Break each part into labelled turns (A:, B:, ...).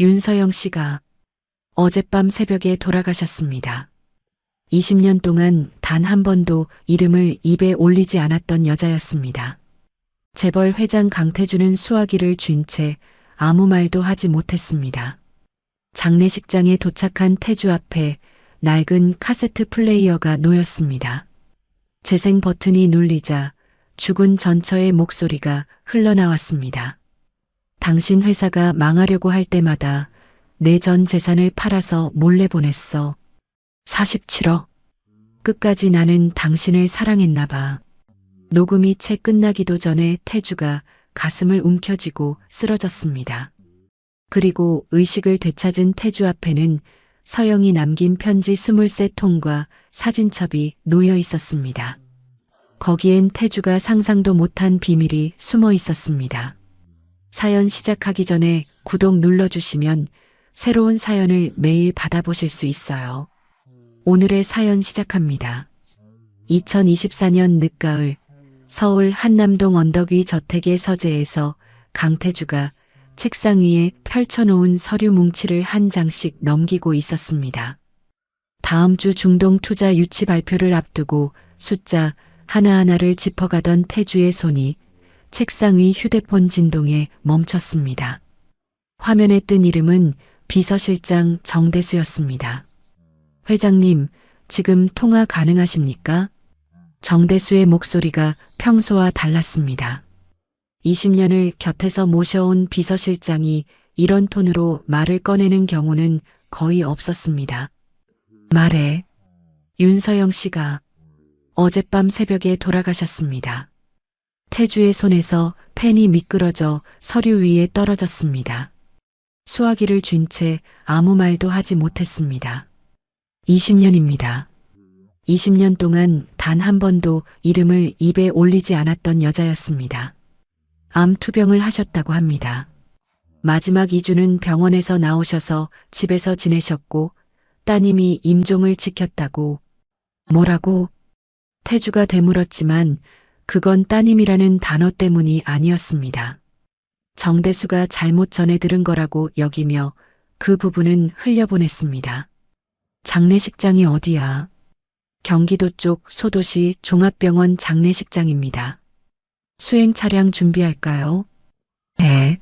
A: 윤서영 씨가 어젯밤 새벽에 돌아가셨습니다. 20년 동안 단 한 번도 이름을 입에 올리지 않았던 여자였습니다. 재벌 회장 강태주는 수화기를 쥔 채 아무 말도 하지 못했습니다. 장례식장에 도착한 태주 앞에 낡은 카세트 플레이어가 놓였습니다. 재생 버튼이 눌리자 죽은 전처의 목소리가 흘러나왔습니다. 당신 회사가 망하려고 할 때마다 내 전 재산을 팔아서 몰래 보냈어. 47억. 끝까지 나는 당신을 사랑했나 봐. 녹음이 채 끝나기도 전에 태주가 가슴을 움켜쥐고 쓰러졌습니다. 그리고 의식을 되찾은 태주 앞에는 서영이 남긴 편지 23통과 사진첩이 놓여 있었습니다. 거기엔 태주가 상상도 못한 비밀이 숨어 있었습니다. 사연 시작하기 전에 구독 눌러주시면 새로운 사연을 매일 받아보실 수 있어요. 오늘의 사연 시작합니다. 2024년 늦가을 서울 한남동 언덕 위 저택의 서재에서 강태주가 책상 위에 펼쳐놓은 서류 뭉치를 한 장씩 넘기고 있었습니다. 다음 주 중동 투자 유치 발표를 앞두고 숫자 하나하나를 짚어가던 태주의 손이 책상 위 휴대폰 진동에 멈췄습니다. 화면에 뜬 이름은 비서실장 정대수였습니다. 회장님, 지금 통화 가능하십니까? 정대수의 목소리가 평소와 달랐습니다. 20년을 곁에서 모셔온 비서실장이 이런 톤으로 말을 꺼내는 경우는 거의 없었습니다. 말해. 윤서영 씨가 어젯밤 새벽에 돌아가셨습니다. 태주의 손에서 펜이 미끄러져 서류 위에 떨어졌습니다. 수화기를 쥔 채 아무 말도 하지 못했습니다. 20년입니다. 20년 동안 단 한 번도 이름을 입에 올리지 않았던 여자였습니다. 암 투병을 하셨다고 합니다. 마지막 2주는 병원에서 나오셔서 집에서 지내셨고 따님이 임종을 지켰다고. 뭐라고? 태주가 되물었지만 그건 따님이라는 단어 때문이 아니었습니다. 정대수가 잘못 전해 들은 거라고 여기며 그 부분은 흘려보냈습니다. 장례식장이 어디야? 경기도 쪽 소도시 종합병원 장례식장입니다. 수행 차량 준비할까요? 네.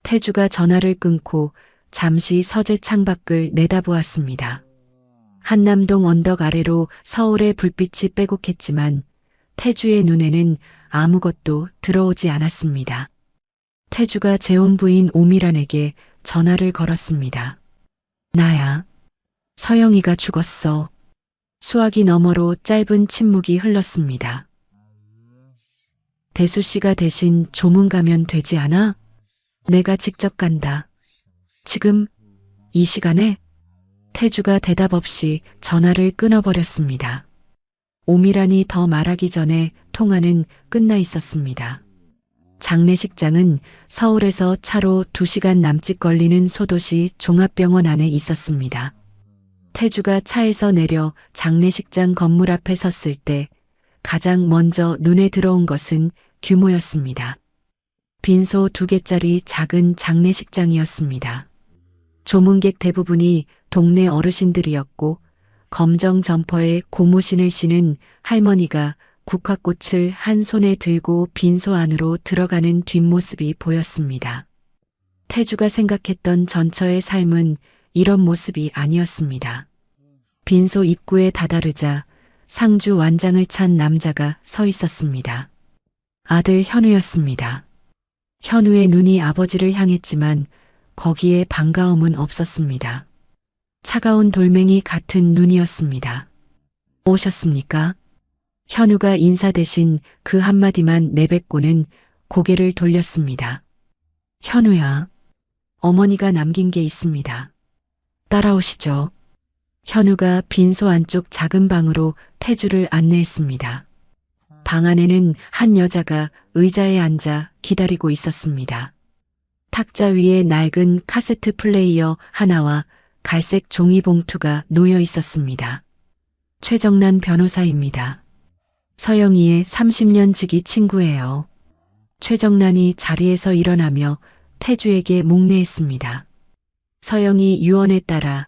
A: 태주가 전화를 끊고 잠시 서재 창밖을 내다보았습니다. 한남동 언덕 아래로 서울의 불빛이 빼곡했지만 태주의 눈에는 아무것도 들어오지 않았습니다. 태주가 재혼 부인 오미란에게 전화를 걸었습니다. 나야. 서영이가 죽었어. 수화기 너머로 짧은 침묵이 흘렀습니다. 대수 씨가 대신 조문 가면 되지 않아? 내가 직접 간다. 지금 이 시간에? 태주가 대답 없이 전화를 끊어버렸습니다. 오미란이 더 말하기 전에 통화는 끝나 있었습니다. 장례식장은 서울에서 차로 2시간 남짓 걸리는 소도시 종합병원 안에 있었습니다. 태주가 차에서 내려 장례식장 건물 앞에 섰을 때 가장 먼저 눈에 들어온 것은 규모였습니다. 빈소 2개짜리 작은 장례식장이었습니다. 조문객 대부분이 동네 어르신들이었고 검정 점퍼에 고무신을 신은 할머니가 국화꽃을 한 손에 들고 빈소 안으로 들어가는 뒷모습이 보였습니다. 태주가 생각했던 전처의 삶은 이런 모습이 아니었습니다. 빈소 입구에 다다르자 상주 완장을 찬 남자가 서 있었습니다. 아들 현우였습니다. 현우의 눈이 아버지를 향했지만 거기에 반가움은 없었습니다. 차가운 돌멩이 같은 눈이었습니다. 오셨습니까? 현우가 인사 대신 그 한마디만 내뱉고는 고개를 돌렸습니다. 현우야, 어머니가 남긴 게 있습니다. 따라오시죠. 현우가 빈소 안쪽 작은 방으로 태주를 안내했습니다. 방 안에는 한 여자가 의자에 앉아 기다리고 있었습니다. 탁자 위에 낡은 카세트 플레이어 하나와 갈색 종이 봉투가 놓여 있었습니다. 최정란 변호사입니다. 서영이의 30년 지기 친구예요. 최정란이 자리에서 일어나며 태주에게 목례했습니다. 서영이 유언에 따라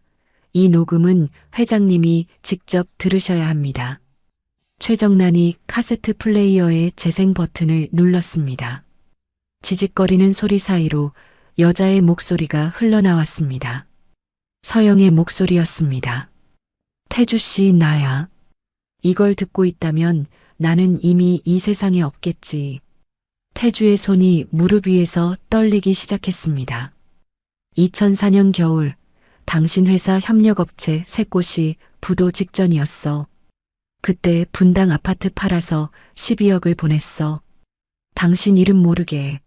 A: 이 녹음은 회장님이 직접 들으셔야 합니다. 최정란이 카세트 플레이어의 재생 버튼을 눌렀습니다. 지직거리는 소리 사이로 여자의 목소리가 흘러나왔습니다. 서영의 목소리였습니다. 태주 씨, 나야. 이걸 듣고 있다면 나는 이미 이 세상에 없겠지. 태주의 손이 무릎 위에서 떨리기 시작했습니다. 2004년 겨울, 당신 회사 협력업체 3곳이 부도 직전이었어. 그때 분당 아파트 팔아서 12억을 보냈어. 당신 이름 모르게.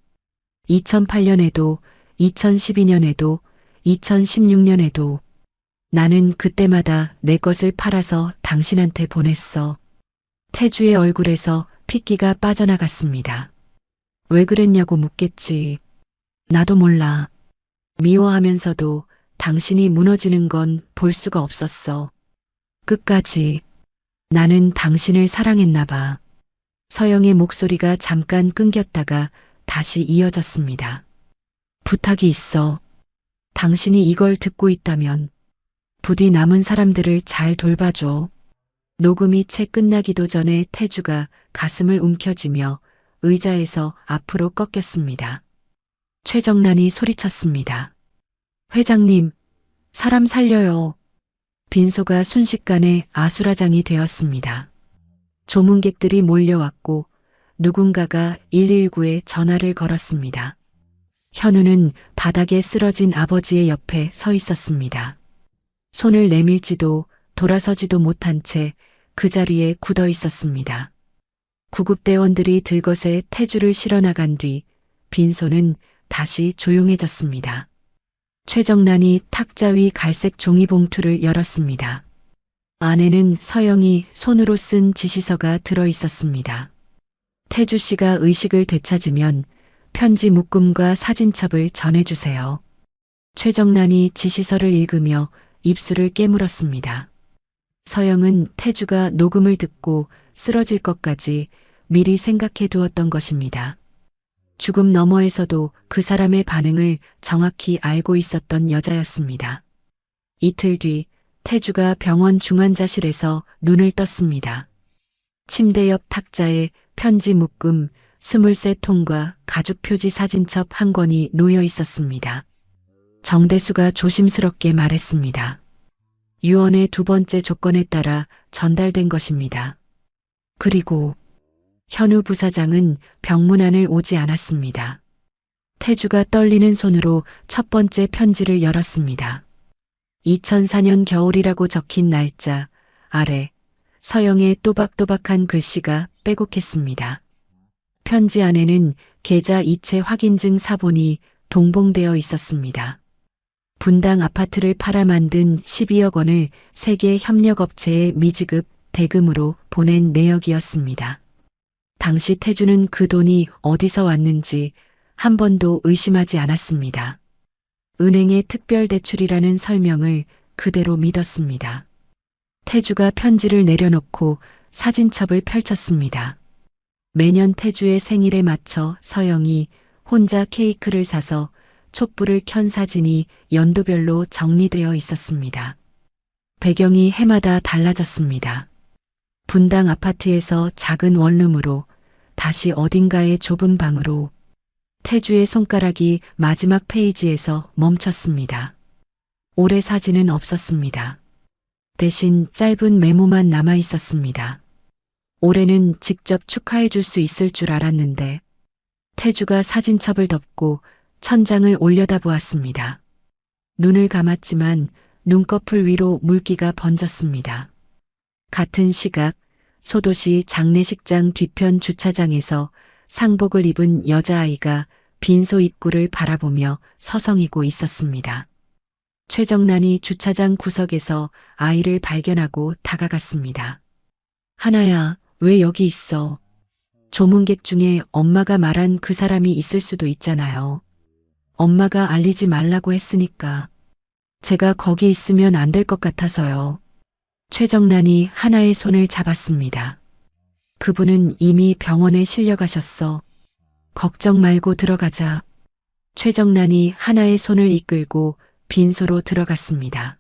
A: 2008년에도, 2012년에도, 2016년에도 나는 그때마다 내 것을 팔아서 당신한테 보냈어. 태주의 얼굴에서 핏기가 빠져나갔습니다. 왜 그랬냐고 묻겠지. 나도 몰라. 미워하면서도 당신이 무너지는 건 볼 수가 없었어. 끝까지. 나는 당신을 사랑했나 봐. 서영의 목소리가 잠깐 끊겼다가 다시 이어졌습니다. 부탁이 있어. 당신이 이걸 듣고 있다면 부디 남은 사람들을 잘 돌봐줘. 녹음이 채 끝나기도 전에 태주가 가슴을 움켜쥐며 의자에서 앞으로 꺾였습니다. 최정란이 소리쳤습니다. 회장님, 사람 살려요. 빈소가 순식간에 아수라장이 되었습니다. 조문객들이 몰려왔고 누군가가 119에 전화를 걸었습니다. 현우는 바닥에 쓰러진 아버지의 옆에 서 있었습니다. 손을 내밀지도 돌아서지도 못한 채 그 자리에 굳어 있었습니다. 구급대원들이 들것에 태주를 실어 나간 뒤 빈소는 다시 조용해졌습니다. 최정란이 탁자 위 갈색 종이봉투를 열었습니다. 안에는 서영이 손으로 쓴 지시서가 들어 있었습니다. 태주 씨가 의식을 되찾으면 편지 묶음과 사진첩을 전해주세요. 최정란이 지시서를 읽으며 입술을 깨물었습니다. 서영은 태주가 녹음을 듣고 쓰러질 것까지 미리 생각해 두었던 것입니다. 죽음 너머에서도 그 사람의 반응을 정확히 알고 있었던 여자였습니다. 이틀 뒤 태주가 병원 중환자실에서 눈을 떴습니다. 침대 옆 탁자에 편지 묶음 23통과 가족 표지 사진첩 한 권이 놓여 있었습니다. 정대수가 조심스럽게 말했습니다. 유언의 2번째 조건에 따라 전달된 것입니다. 그리고 현우 부사장은 병문안을 오지 않았습니다. 태주가 떨리는 손으로 첫 번째 편지를 열었습니다. 2004년 겨울이라고 적힌 날짜 아래 서영의 또박또박한 글씨가 빼곡했습니다. 편지 안에는 계좌 이체 확인증 사본이 동봉되어 있었습니다. 분당 아파트를 팔아 만든 12억 원을 세계 협력업체에 미지급 대금으로 보낸 내역이었습니다. 당시 태주는 그 돈이 어디서 왔는지 한 번도 의심하지 않았습니다. 은행의 특별대출이라는 설명을 그대로 믿었습니다. 태주가 편지를 내려놓고 사진첩을 펼쳤습니다. 매년 태주의 생일에 맞춰 서영이 혼자 케이크를 사서 촛불을 켠 사진이 연도별로 정리되어 있었습니다. 배경이 해마다 달라졌습니다. 분당 아파트에서 작은 원룸으로 다시 어딘가의 좁은 방으로 태주의 손가락이 마지막 페이지에서 멈췄습니다. 올해 사진은 없었습니다. 대신 짧은 메모만 남아 있었습니다. 올해는 직접 축하해 줄 수 있을 줄 알았는데 태주가 사진첩을 덮고 천장을 올려다보았습니다. 눈을 감았지만 눈꺼풀 위로 물기가 번졌습니다. 같은 시각 소도시 장례식장 뒤편 주차장에서 상복을 입은 여자아이가 빈소 입구를 바라보며 서성이고 있었습니다. 최정란이 주차장 구석에서 아이를 발견하고 다가갔습니다. 하나야, 왜 여기 있어? 조문객 중에 엄마가 말한 그 사람이 있을 수도 있잖아요. 엄마가 알리지 말라고 했으니까. 제가 거기 있으면 안 될 것 같아서요. 최정란이 하나의 손을 잡았습니다. 그분은 이미 병원에 실려가셨어. 걱정 말고 들어가자. 최정란이 하나의 손을 이끌고 빈소로 들어갔습니다.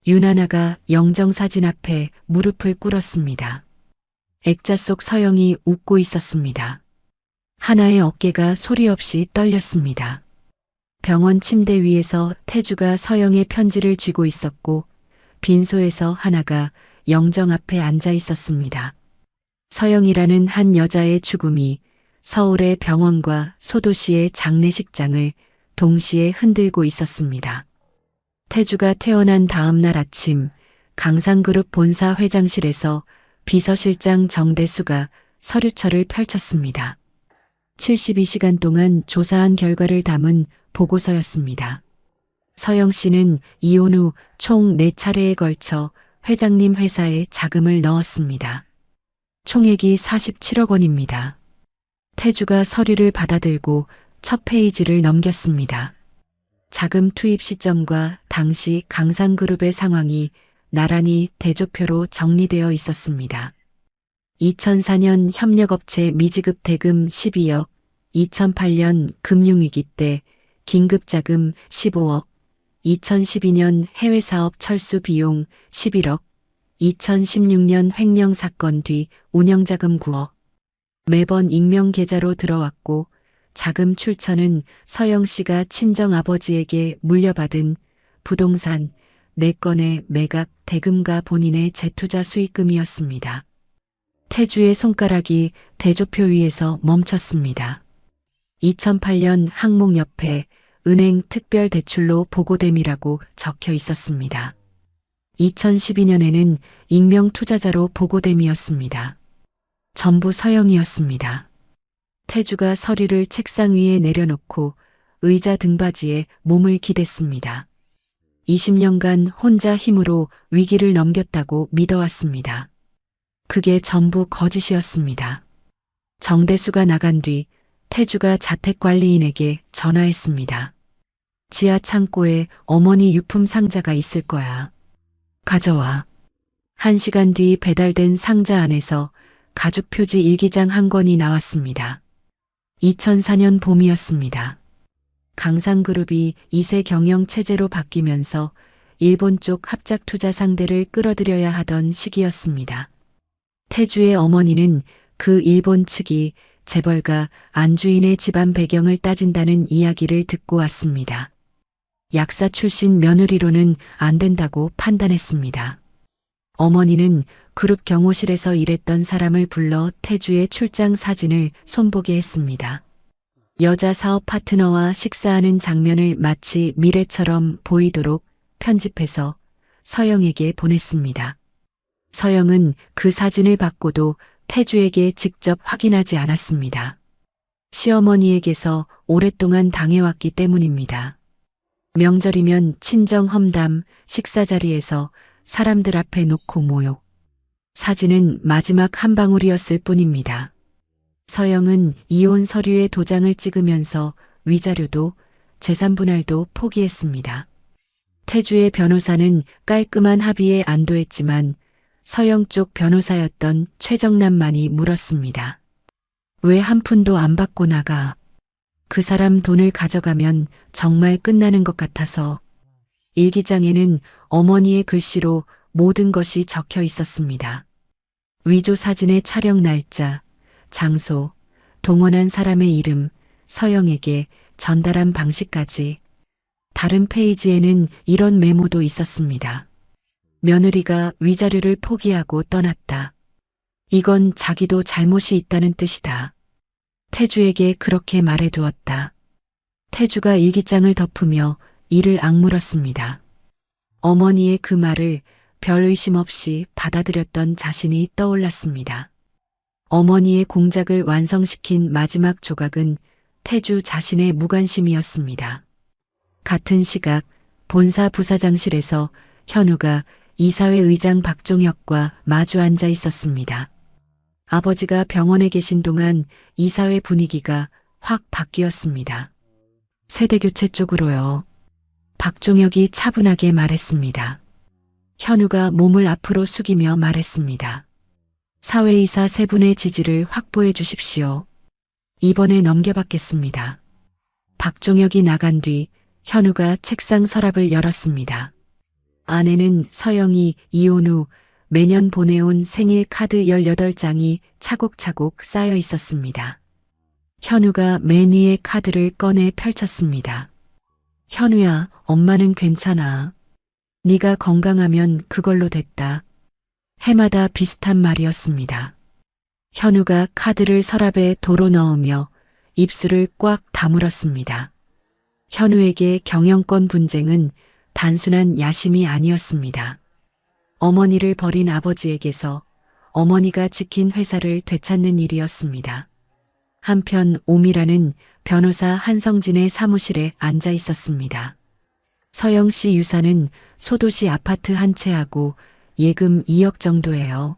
A: 윤하나가 영정사진 앞에 무릎을 꿇었습니다. 액자 속 서영이 웃고 있었습니다. 하나의 어깨가 소리 없이 떨렸습니다. 병원 침대 위에서 태주가 서영의 편지를 쥐고 있었고 빈소에서 하나가 영정 앞에 앉아 있었습니다. 서영이라는 한 여자의 죽음이 서울의 병원과 소도시의 장례식장을 동시에 흔들고 있었습니다. 태주가 태어난 다음 날 아침 강상그룹 본사 회장실에서 비서실장 정대수가 서류철을 펼쳤습니다. 72시간 동안 조사한 결과를 담은 보고서였습니다. 서영 씨는 이혼 후 총 4차례에 걸쳐 회장님 회사에 자금을 넣었습니다. 총액이 47억 원입니다. 태주가 서류를 받아들고 첫 페이지를 넘겼습니다. 자금 투입 시점과 당시 강상그룹의 상황이 나란히 대조표로 정리되어 있었습니다. 2004년 협력업체 미지급 대금 12억, 2008년 금융위기 때 긴급자금 15억, 2012년 해외사업 철수 비용 11억, 2016년 횡령 사건 뒤 운영자금 9억. 매번 익명 계좌로 들어왔고 자금 출처는 서영 씨가 친정 아버지에게 물려받은 부동산 4건의 매각 대금과 본인의 재투자 수익금이었습니다. 태주의 손가락이 대조표 위에서 멈췄습니다. 2008년 항목 옆에 은행 특별 대출로 보고됨이라고 적혀 있었습니다. 2012년에는 익명 투자자로 보고됨이었습니다. 전부 서영이었습니다. 태주가 서류를 책상 위에 내려놓고 의자 등받이에 몸을 기댔습니다. 20년간 혼자 힘으로 위기를 넘겼다고 믿어왔습니다. 그게 전부 거짓이었습니다. 정대수가 나간 뒤 태주가 자택관리인에게 전화했습니다. 지하 창고에 어머니 유품 상자가 있을 거야. 가져와. 1시간 뒤 배달된 상자 안에서 가족표지 일기장 한 권이 나왔습니다. 2004년 봄이었습니다. 강상그룹이 2세 경영 체제로 바뀌면서 일본 쪽 합작 투자 상대를 끌어들여야 하던 시기였습니다. 태주의 어머니는 그 일본 측이 재벌가 안주인의 집안 배경을 따진다는 이야기를 듣고 왔습니다. 약사 출신 며느리로는 안 된다고 판단했습니다. 어머니는 그룹 경호실에서 일했던 사람을 불러 태주의 출장 사진을 손보게 했습니다. 여자 사업 파트너와 식사하는 장면을 마치 미래처럼 보이도록 편집해서 서영에게 보냈습니다. 서영은 그 사진을 받고도 태주에게 직접 확인하지 않았습니다. 시어머니에게서 오랫동안 당해왔기 때문입니다. 명절이면 친정 험담, 식사 자리에서 사람들 앞에 놓고 모욕. 사진은 마지막 한 방울이었을 뿐입니다. 서영은 이혼 서류에 도장을 찍으면서 위자료도 재산 분할도 포기했습니다. 태주의 변호사는 깔끔한 합의에 안도했지만 서영 쪽 변호사였던 최정남만이 물었습니다. 왜 한 푼도 안 받고 나가? 그 사람 돈을 가져가면 정말 끝나는 것 같아서. 일기장에는 어머니의 글씨로 모든 것이 적혀 있었습니다. 위조 사진의 촬영 날짜, 장소, 동원한 사람의 이름, 서영에게 전달한 방식까지. 다른 페이지에는 이런 메모도 있었습니다. 며느리가 위자료를 포기하고 떠났다. 이건 자기도 잘못이 있다는 뜻이다. 태주에게 그렇게 말해두었다. 태주가 일기장을 덮으며 이를 악물었습니다. 어머니의 그 말을 별 의심 없이 받아들였던 자신이 떠올랐습니다. 어머니의 공작을 완성시킨 마지막 조각은 태주 자신의 무관심이었습니다. 같은 시각 본사 부사장실에서 현우가 이사회 의장 박종혁과 마주 앉아 있었습니다. 아버지가 병원에 계신 동안 이사회 분위기가 확 바뀌었습니다. 세대교체 쪽으로요. 박종혁이 차분하게 말했습니다. 현우가 몸을 앞으로 숙이며 말했습니다. 사회이사 3분의 지지를 확보해 주십시오. 이번에 넘겨받겠습니다. 박종혁이 나간 뒤 현우가 책상 서랍을 열었습니다. 안에는 서영이 이혼 후 매년 보내온 생일 카드 18장이 차곡차곡 쌓여 있었습니다. 현우가 맨 위에 카드를 꺼내 펼쳤습니다. 현우야, 엄마는 괜찮아. 네가 건강하면 그걸로 됐다. 해마다 비슷한 말이었습니다. 현우가 카드를 서랍에 도로 넣으며 입술을 꽉 다물었습니다. 현우에게 경영권 분쟁은 단순한 야심이 아니었습니다. 어머니를 버린 아버지에게서 어머니가 지킨 회사를 되찾는 일이었습니다. 한편 오미라는 변호사 한성진의 사무실에 앉아 있었습니다. 서영 씨 유산은 소도시 아파트 한 채하고 예금 2억 정도예요.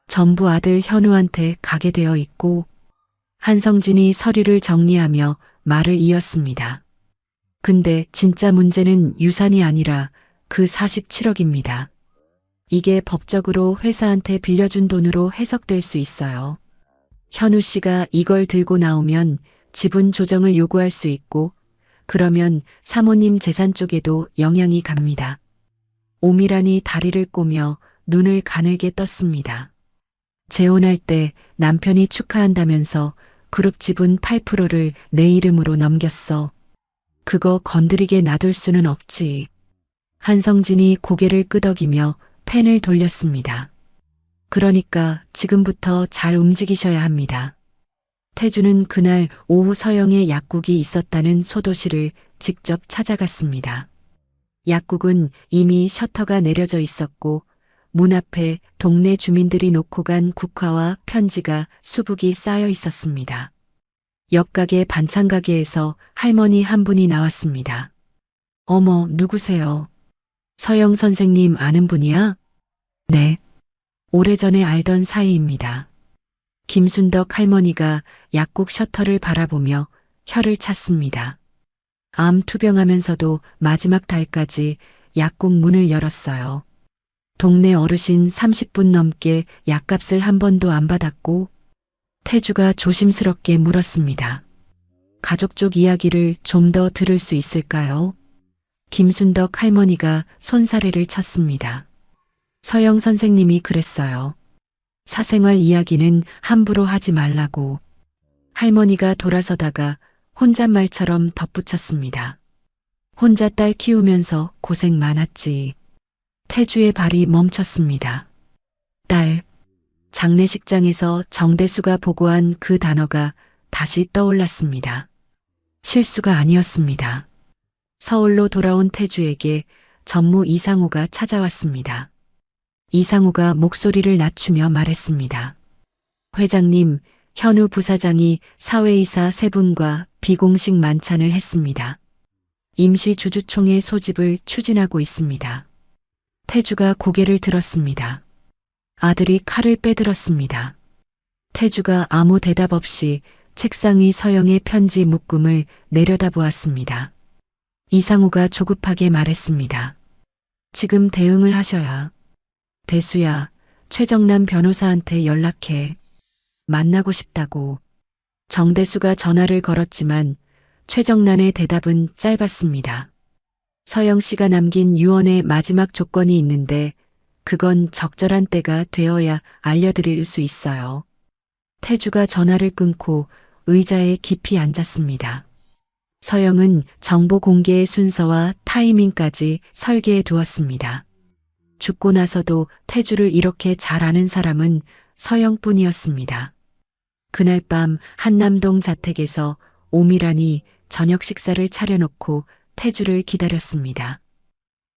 A: 전부 아들 현우한테 가게 되어 있고, 한성진이 서류를 정리하며 말을 이었습니다. 근데 진짜 문제는 유산이 아니라 그 47억입니다. 이게 법적으로 회사한테 빌려준 돈으로 해석될 수 있어요. 현우 씨가 이걸 들고 나오면 지분 조정을 요구할 수 있고, 그러면 사모님 재산 쪽에도 영향이 갑니다. 오미란이 다리를 꼬며 눈을 가늘게 떴습니다. 재혼할 때 남편이 축하한다면서 그룹 지분 8%를 내 이름으로 넘겼어. 그거 건드리게 놔둘 수는 없지. 한성진이 고개를 끄덕이며 펜을 돌렸습니다. 그러니까 지금부터 잘 움직이셔야 합니다. 태주는 그날 오후 서영의 약국이 있었다는 소도시를 직접 찾아갔습니다. 약국은 이미 셔터가 내려져 있었고 문 앞에 동네 주민들이 놓고 간 국화와 편지가 수북이 쌓여 있었습니다. 옆가게 반찬가게에서 할머니 한 분이 나왔습니다. 어머, 누구세요? 서영 선생님 아는 분이야? 네. 오래전에 알던 사이입니다. 김순덕 할머니가 약국 셔터를 바라보며 혀를 찼습니다. 암 투병하면서도 마지막 달까지 약국 문을 열었어요. 동네 어르신 30분 넘게 약값을 한 번도 안 받았고, 태주가 조심스럽게 물었습니다. 가족 쪽 이야기를 좀 더 들을 수 있을까요? 김순덕 할머니가 손사래를 쳤습니다. 서영 선생님이 그랬어요. 사생활 이야기는 함부로 하지 말라고. 할머니가 돌아서다가 혼잣말처럼 덧붙였습니다. 혼자 딸 키우면서 고생 많았지. 태주의 발이 멈췄습니다. 딸. 장례식장에서 정대수가 보고한 그 단어가 다시 떠올랐습니다. 실수가 아니었습니다. 서울로 돌아온 태주에게 전무 이상호가 찾아왔습니다. 이상호가 목소리를 낮추며 말했습니다. 회장님, 현우 부사장이 사회이사 3분과 비공식 만찬을 했습니다. 임시 주주총회 소집을 추진하고 있습니다. 태주가 고개를 들었습니다. 아들이 칼을 빼들었습니다. 태주가 아무 대답 없이 책상 위 서영의 편지 묶음을 내려다보았습니다. 이상호가 조급하게 말했습니다. 지금 대응을 하셔야. 대수야, 최정남 변호사한테 연락해. 만나고 싶다고. 정대수가 전화를 걸었지만 최정란의 대답은 짧았습니다. 서영 씨가 남긴 유언의 마지막 조건이 있는데 그건 적절한 때가 되어야 알려드릴 수 있어요. 태주가 전화를 끊고 의자에 깊이 앉았습니다. 서영은 정보 공개의 순서와 타이밍까지 설계해 두었습니다. 죽고 나서도 태주를 이렇게 잘 아는 사람은 서영뿐이었습니다. 그날 밤 한남동 자택에서 오미란이 저녁 식사를 차려놓고 태주를 기다렸습니다.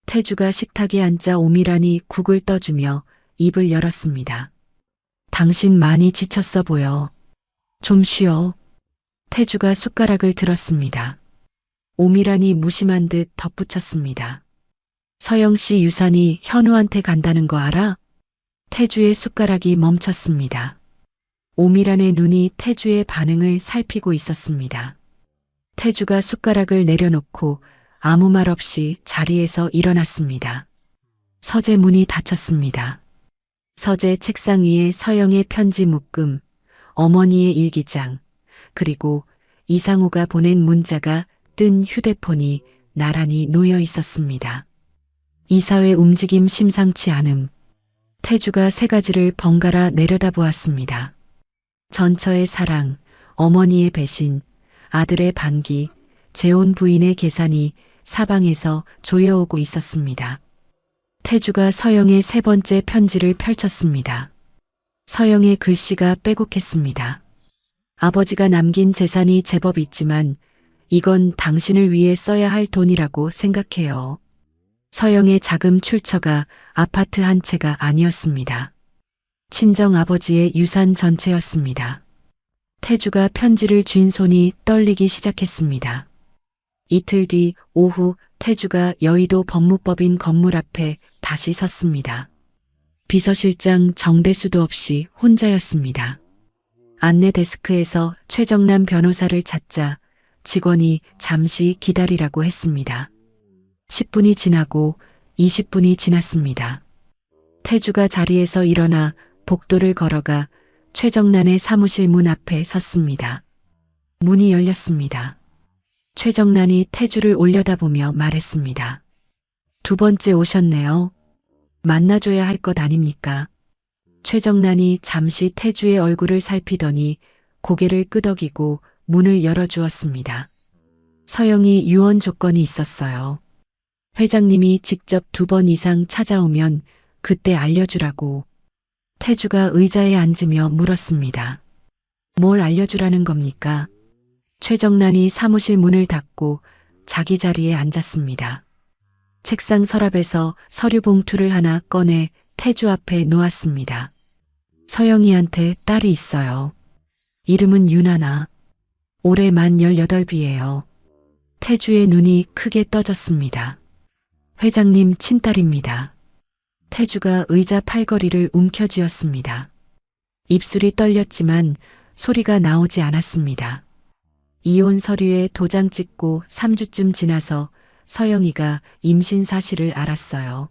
A: 태주가 식탁에 앉자 오미란이 국을 떠주며 입을 열었습니다. 당신 많이 지쳤어 보여. 좀 쉬어. 태주가 숟가락을 들었습니다. 오미란이 무심한 듯 덧붙였습니다. 서영 씨 유산이 현우한테 간다는 거 알아? 태주의 숟가락이 멈췄습니다. 오미란의 눈이 태주의 반응을 살피고 있었습니다. 태주가 숟가락을 내려놓고 아무 말 없이 자리에서 일어났습니다. 서재 문이 닫혔습니다. 서재 책상 위에 서영의 편지 묶음, 어머니의 일기장, 그리고 이상호가 보낸 문자가 뜬 휴대폰이 나란히 놓여 있었습니다. 이사회 움직임 심상치 않음. 태주가 세 가지를 번갈아 내려다보았습니다. 전처의 사랑, 어머니의 배신, 아들의 반기, 재혼 부인의 계산이 사방에서 조여오고 있었습니다. 태주가 서영의 세 번째 편지를 펼쳤습니다. 서영의 글씨가 빼곡했습니다. 아버지가 남긴 재산이 제법 있지만 이건 당신을 위해 써야 할 돈이라고 생각해요. 서영의 자금 출처가 아파트 한 채가 아니었습니다. 친정 아버지의 유산 전체였습니다. 태주가 편지를 쥔 손이 떨리기 시작했습니다. 이틀 뒤 오후 태주가 여의도 법무법인 건물 앞에 다시 섰습니다. 비서실장 정대수도 없이 혼자였습니다. 안내 데스크에서 최정남 변호사를 찾자 직원이 잠시 기다리라고 했습니다. 10분이 지나고 20분이 지났습니다. 태주가 자리에서 일어나 복도를 걸어가 최정란의 사무실 문 앞에 섰습니다. 문이 열렸습니다. 최정란이 태주를 올려다보며 말했습니다. 두 번째 오셨네요. 만나줘야 할 것 아닙니까? 최정란이 잠시 태주의 얼굴을 살피더니 고개를 끄덕이고 문을 열어주었습니다. 서영이 유언 조건이 있었어요. 회장님이 직접 2번 이상 찾아오면 그때 알려주라고. 태주가 의자에 앉으며 물었습니다. 뭘 알려주라는 겁니까? 최정란이 사무실 문을 닫고 자기 자리에 앉았습니다. 책상 서랍에서 서류 봉투를 하나 꺼내 태주 앞에 놓았습니다. 서영이한테 딸이 있어요. 이름은 유나나. 올해 만 18이에요. 태주의 눈이 크게 떠졌습니다. 회장님 친딸입니다. 태주가 의자 팔걸이를 움켜쥐었습니다. 입술이 떨렸지만 소리가 나오지 않았습니다. 이혼 서류에 도장 찍고 3주쯤 지나서 서영이가 임신 사실을 알았어요.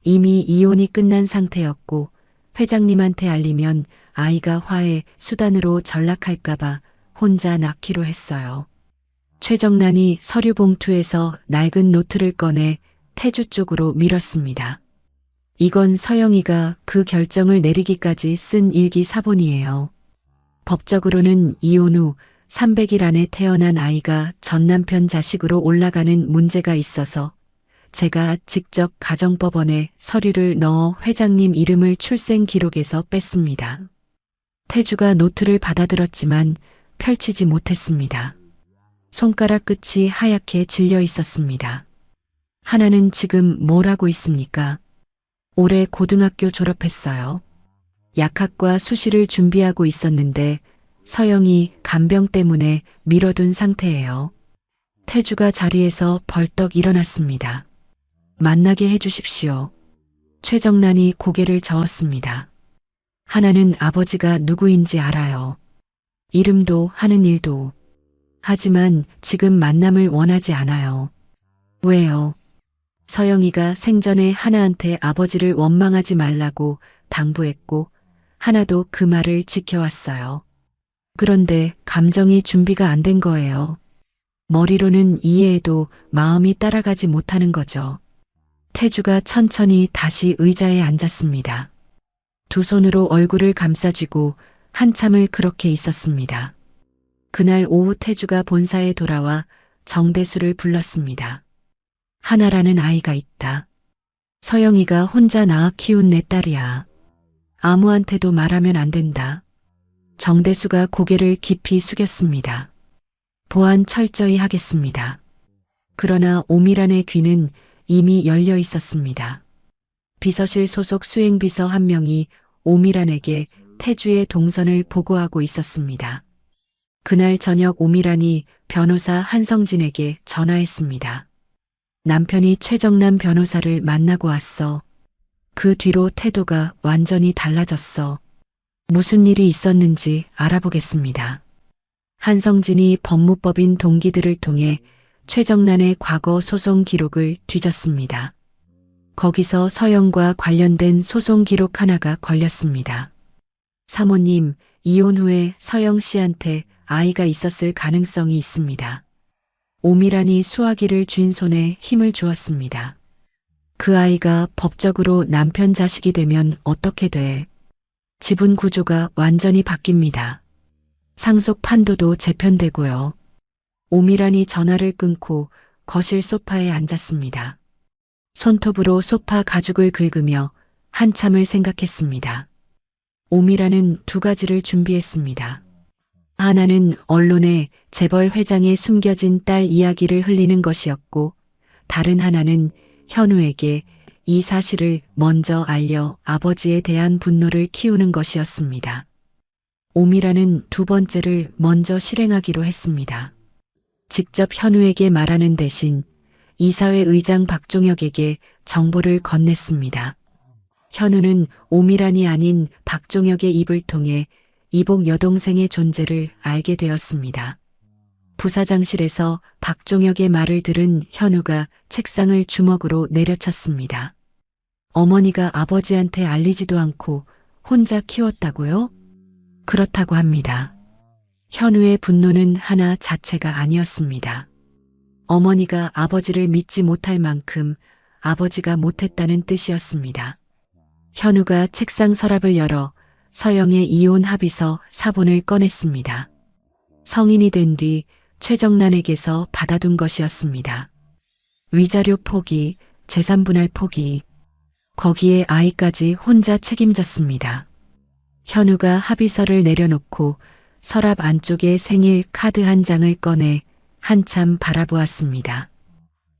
A: 이미 이혼이 끝난 상태였고 회장님한테 알리면 아이가 화해 수단으로 전락할까봐 혼자 낳기로 했어요. 최정란이 서류 봉투에서 낡은 노트를 꺼내 태주 쪽으로 밀었습니다. 이건 서영이가 그 결정을 내리기까지 쓴 일기 사본이에요. 법적으로는 이혼 후 300일 안에 태어난 아이가 전 남편 자식으로 올라가는 문제가 있어서 제가 직접 가정법원에 서류를 넣어 회장님 이름을 출생 기록에서 뺐습니다. 태주가 노트를 받아들었지만 펼치지 못했습니다. 손가락 끝이 하얗게 질려 있었습니다. 하나는 지금 뭘 하고 있습니까? 올해 고등학교 졸업했어요. 약학과 수시를 준비하고 있었는데 서영이 간병 때문에 미뤄둔 상태예요. 태주가 자리에서 벌떡 일어났습니다. 만나게 해주십시오. 최정란이 고개를 저었습니다. 하나는 아버지가 누구인지 알아요. 이름도 하는 일도. 하지만 지금 만남을 원하지 않아요. 왜요? 서영이가 생전에 하나한테 아버지를 원망하지 말라고 당부했고 하나도 그 말을 지켜왔어요. 그런데 감정이 준비가 안 된 거예요. 머리로는 이해해도 마음이 따라가지 못하는 거죠. 태주가 천천히 다시 의자에 앉았습니다. 두 손으로 얼굴을 감싸쥐고 한참을 그렇게 있었습니다. 그날 오후 태주가 본사에 돌아와 정대수를 불렀습니다. 하나라는 아이가 있다. 서영이가 혼자 낳아 키운 내 딸이야. 아무한테도 말하면 안 된다. 정대수가 고개를 깊이 숙였습니다. 보안 철저히 하겠습니다. 그러나 오미란의 귀는 이미 열려 있었습니다. 비서실 소속 수행비서 한 명이 오미란에게 태주의 동선을 보고하고 있었습니다. 그날 저녁 오미란이 변호사 한성진에게 전화했습니다. 남편이 최정남 변호사를 만나고 왔어. 그 뒤로 태도가 완전히 달라졌어. 무슨 일이 있었는지 알아보겠습니다. 한성진이 법무법인 동기들을 통해 최정란의 과거 소송 기록을 뒤졌습니다. 거기서 서영과 관련된 소송 기록 하나가 걸렸습니다. 사모님, 이혼 후에 서영 씨한테 아이가 있었을 가능성이 있습니다. 오미란이 수아기를 쥔 손에 힘을 주었습니다. 그 아이가 법적으로 남편 자식이 되면 어떻게 돼? 지분 구조가 완전히 바뀝니다. 상속 판도도 재편되고요. 오미란이 전화를 끊고 거실 소파에 앉았습니다. 손톱으로 소파 가죽을 긁으며 한참을 생각했습니다. 오미란은 두 가지를 준비했습니다. 하나는 언론에 재벌 회장의 숨겨진 딸 이야기를 흘리는 것이었고, 다른 하나는 현우에게 이 사실을 먼저 알려 아버지에 대한 분노를 키우는 것이었습니다. 오미란은 두 번째를 먼저 실행하기로 했습니다. 직접 현우에게 말하는 대신 이사회 의장 박종혁에게 정보를 건넸습니다. 현우는 오미란이 아닌 박종혁의 입을 통해 이복 여동생의 존재를 알게 되었습니다. 부사장실에서 박종혁의 말을 들은 현우가 책상을 주먹으로 내려쳤습니다. 어머니가 아버지한테 알리지도 않고 혼자 키웠다고요? 그렇다고 합니다. 현우의 분노는 하나 자체가 아니었습니다. 어머니가 아버지를 믿지 못할 만큼 아버지가 못했다는 뜻이었습니다. 현우가 책상 서랍을 열어 서영의 이혼 합의서 사본을 꺼냈습니다. 성인이 된 뒤 최정란에게서 받아둔 것이었습니다. 위자료 포기, 재산 분할 포기, 거기에 아이까지 혼자 책임졌습니다. 현우가 합의서를 내려놓고 서랍 안쪽에 생일 카드 한 장을 꺼내 한참 바라보았습니다.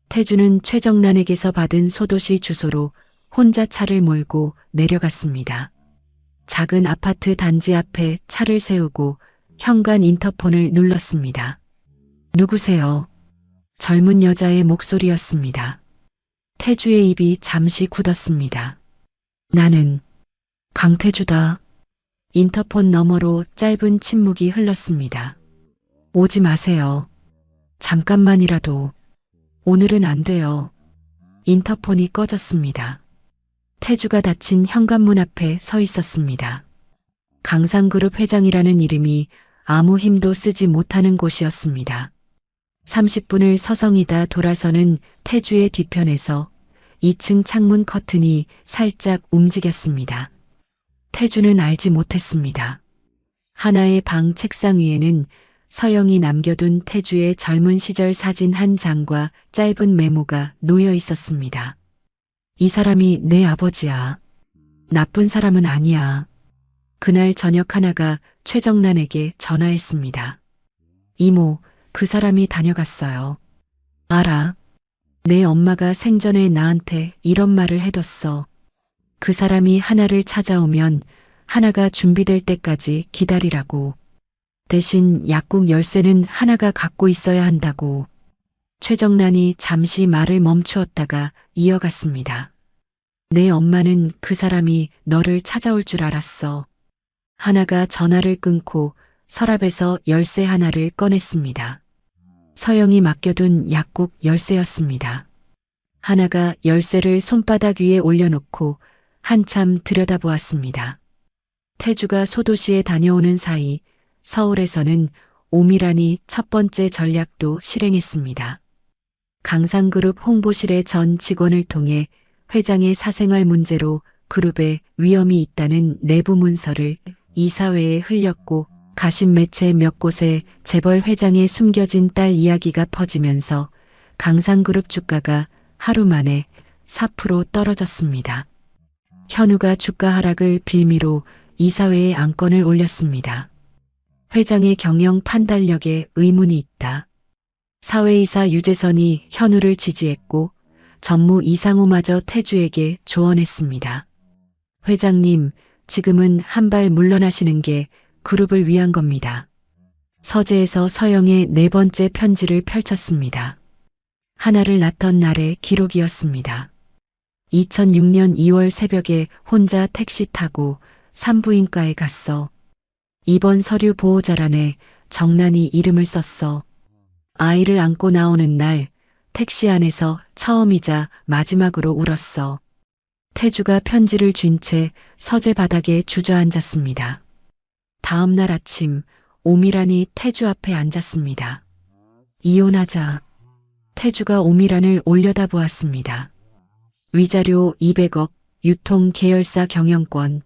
A: 태주는 최정란에게서 받은 소도시 주소로 혼자 차를 몰고 내려갔습니다. 작은 아파트 단지 앞에 차를 세우고 현관 인터폰을 눌렀습니다. 누구세요? 젊은 여자의 목소리였습니다. 태주의 입이 잠시 굳었습니다. 나는 강태주다. 인터폰 너머로 짧은 침묵이 흘렀습니다. 오지 마세요. 잠깐만이라도. 오늘은 안 돼요. 인터폰이 꺼졌습니다. 태주가 닫힌 현관문 앞에 서 있었습니다. 강상그룹 회장이라는 이름이 아무 힘도 쓰지 못하는 곳이었습니다. 30분을 서성이다 돌아서는 태주의 뒤편에서 2층 창문 커튼이 살짝 움직였습니다. 태주는 알지 못했습니다. 하나의 방 책상 위에는 서영이 남겨둔 태주의 젊은 시절 사진 한 장과 짧은 메모가 놓여 있었습니다. 이 사람이 내 아버지야. 나쁜 사람은 아니야. 그날 저녁 하나가 최정란에게 전화했습니다. 이모, 그 사람이 다녀갔어요. 알아. 내 엄마가 생전에 나한테 이런 말을 해뒀어. 그 사람이 하나를 찾아오면 하나가 준비될 때까지 기다리라고. 대신 약국 열쇠는 하나가 갖고 있어야 한다고. 최정란이 잠시 말을 멈추었다가 이어갔습니다. 내 엄마는 그 사람이 너를 찾아올 줄 알았어. 하나가 전화를 끊고 서랍에서 열쇠 하나를 꺼냈습니다. 서영이 맡겨둔 약국 열쇠였습니다. 하나가 열쇠를 손바닥 위에 올려놓고 한참 들여다보았습니다. 태주가 소도시에 다녀오는 사이 서울에서는 오미란이 첫 번째 전략도 실행했습니다. 강상그룹 홍보실의 전 직원을 통해 회장의 사생활 문제로 그룹에 위험이 있다는 내부 문서를 이사회에 흘렸고 가심 매체 몇 곳에 재벌 회장의 숨겨진 딸 이야기가 퍼지면서 강상그룹 주가가 하루 만에 4% 떨어졌습니다. 현우가 주가 하락을 빌미로 이사회에 안건을 올렸습니다. 회장의 경영 판단력에 의문이 있다. 사회이사 유재선이 현우를 지지했고 전무 이상호마저 태주에게 조언했습니다. 회장님, 지금은 한 발 물러나시는 게 그룹을 위한 겁니다. 서재에서 서영의 네 번째 편지를 펼쳤습니다. 하나를 낳던 날의 기록이었습니다. 2006년 2월 새벽에 혼자 택시 타고 산부인과에 갔어. 입원 서류 보호자란에 정란이 이름을 썼어. 아이를 안고 나오는 날 택시 안에서 처음이자 마지막으로 울었어. 태주가 편지를 쥔 채 서재 바닥에 주저앉았습니다. 다음 날 아침 오미란이 태주 앞에 앉았습니다. 이혼하자. 태주가 오미란을 올려다보았습니다. 위자료 200억, 유통 계열사 경영권.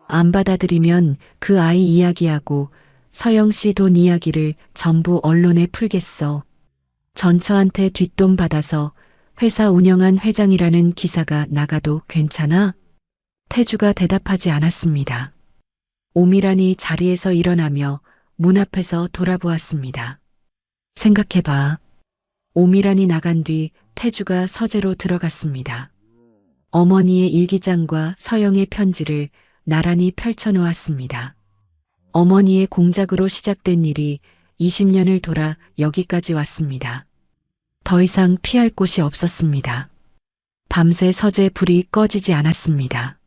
A: 안 받아들이면 그 아이 이야기하고 서영 씨 돈 이야기를 전부 언론에 풀겠어. 전처한테 뒷돈 받아서 회사 운영한 회장이라는 기사가 나가도 괜찮아? 태주가 대답하지 않았습니다. 오미란이 자리에서 일어나며 문 앞에서 돌아보았습니다. 생각해봐. 오미란이 나간 뒤 태주가 서재로 들어갔습니다. 어머니의 일기장과 서영의 편지를 나란히 펼쳐놓았습니다. 어머니의 공작으로 시작된 일이 20년을 돌아 여기까지 왔습니다. 더 이상 피할 곳이 없었습니다. 밤새 서재 불이 꺼지지 않았습니다.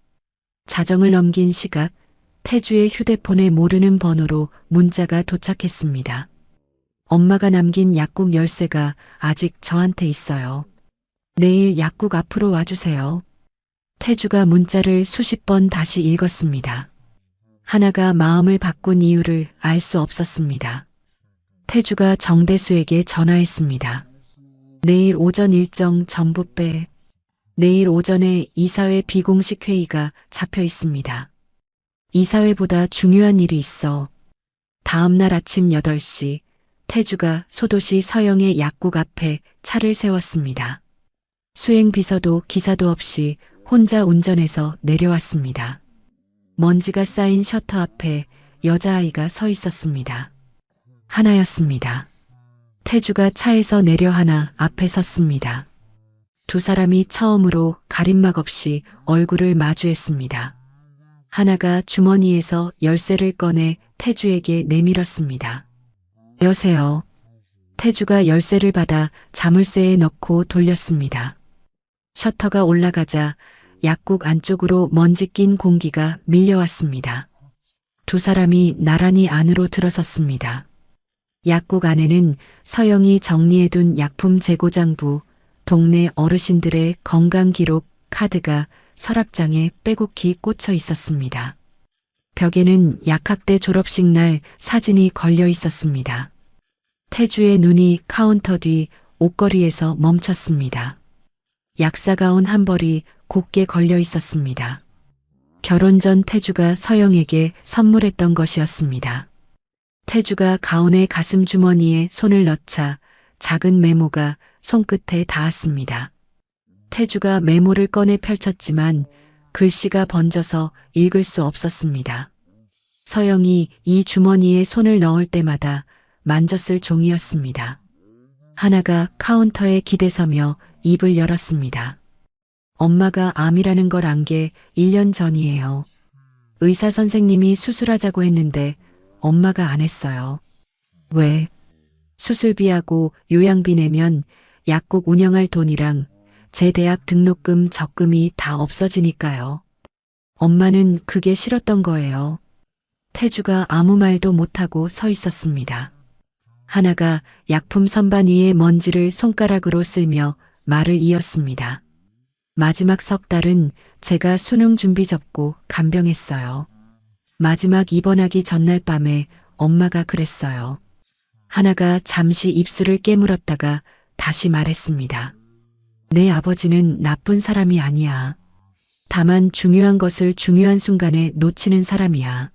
A: 자정을 넘긴 시각, 태주의 휴대폰에 모르는 번호로 문자가 도착했습니다. 엄마가 남긴 약국 열쇠가 아직 저한테 있어요. 내일 약국 앞으로 와주세요. 태주가 문자를 수십 번 다시 읽었습니다. 하나가 마음을 바꾼 이유를 알 수 없었습니다. 태주가 정대수에게 전화했습니다. 내일 오전 일정 전부 빼. 내일 오전에 이사회 비공식 회의가 잡혀 있습니다. 이사회보다 중요한 일이 있어. 다음 날 아침 8시 태주가 소도시 서영의 약국 앞에 차를 세웠습니다. 수행비서도 기사도 없이 혼자 운전해서 내려왔습니다. 먼지가 쌓인 셔터 앞에 여자아이가 서 있었습니다. 하나였습니다. 태주가 차에서 내려 하나 앞에 섰습니다. 두 사람이 처음으로 가림막 없이 얼굴을 마주했습니다. 하나가 주머니에서 열쇠를 꺼내 태주에게 내밀었습니다. 여세요. 태주가 열쇠를 받아 자물쇠에 넣고 돌렸습니다. 셔터가 올라가자 약국 안쪽으로 먼지 낀 공기가 밀려왔습니다. 두 사람이 나란히 안으로 들어섰습니다. 약국 안에는 서영이 정리해둔 약품 재고장부, 동네 어르신들의 건강기록 카드가 서랍장에 빼곡히 꽂혀 있었습니다. 벽에는 약학대 졸업식 날 사진이 걸려 있었습니다. 태주의 눈이 카운터 뒤 옷걸이에서 멈췄습니다. 약사가운 한 벌이 곱게 걸려 있었습니다. 결혼 전 태주가 서영에게 선물했던 것이었습니다. 태주가 가운의 가슴 주머니에 손을 넣자 작은 메모가 손끝에 닿았습니다. 태주가 메모를 꺼내 펼쳤지만 글씨가 번져서 읽을 수 없었습니다. 서영이 이 주머니에 손을 넣을 때마다 만졌을 종이였습니다. 하나가 카운터에 기대서며 입을 열었습니다. 엄마가 암이라는 걸 안 게 1년 전이에요. 의사 선생님이 수술하자고 했는데 엄마가 안 했어요. 왜? 수술비하고 요양비 내면 약국 운영할 돈이랑 제 대학 등록금 적금이 다 없어지니까요. 엄마는 그게 싫었던 거예요. 태주가 아무 말도 못하고 서 있었습니다. 하나가 약품 선반 위에 먼지를 손가락으로 쓸며 말을 이었습니다. 마지막 석 달은 제가 수능 준비 접고 간병했어요. 마지막 입원하기 전날 밤에 엄마가 그랬어요. 하나가 잠시 입술을 깨물었다가 다시 말했습니다. 내 아버지는 나쁜 사람이 아니야. 다만 중요한 것을 중요한 순간에 놓치는 사람이야.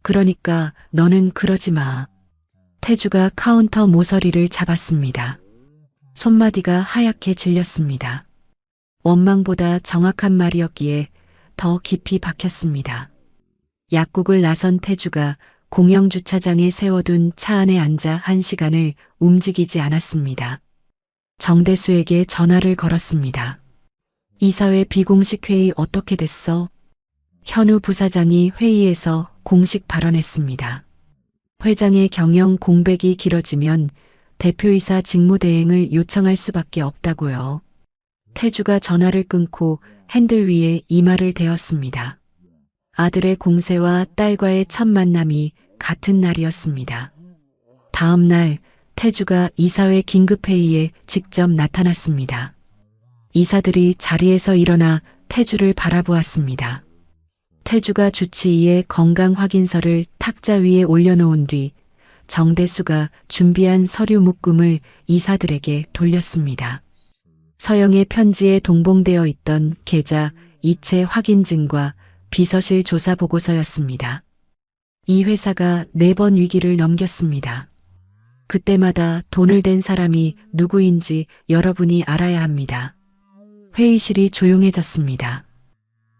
A: 그러니까 너는 그러지 마. 태주가 카운터 모서리를 잡았습니다. 손마디가 하얗게 질렸습니다. 원망보다 정확한 말이었기에 더 깊이 박혔습니다. 약국을 나선 태주가 공영주차장에 세워둔 차 안에 앉아 1시간을 움직이지 않았습니다. 정대수에게 전화를 걸었습니다. 이사회 비공식 회의 어떻게 됐어? 현우 부사장이 회의에서 공식 발언했습니다. 회장의 경영 공백이 길어지면 대표이사 직무대행을 요청할 수밖에 없다고요. 태주가 전화를 끊고 핸들 위에 이마를 대었습니다. 아들의 공세와 딸과의 첫 만남이 같은 날이었습니다. 다음 날 태주가 이사회 긴급회의에 직접 나타났습니다. 이사들이 자리에서 일어나 태주를 바라보았습니다. 태주가 주치의의 건강 확인서를 탁자 위에 올려놓은 뒤 정대수가 준비한 서류 묶음을 이사들에게 돌렸습니다. 서영의 편지에 동봉되어 있던 계좌 이체 확인증과 비서실 조사 보고서였습니다. 이 회사가 4번 위기를 넘겼습니다. 그때마다 돈을 댄 사람이 누구인지 여러분이 알아야 합니다. 회의실이 조용해졌습니다.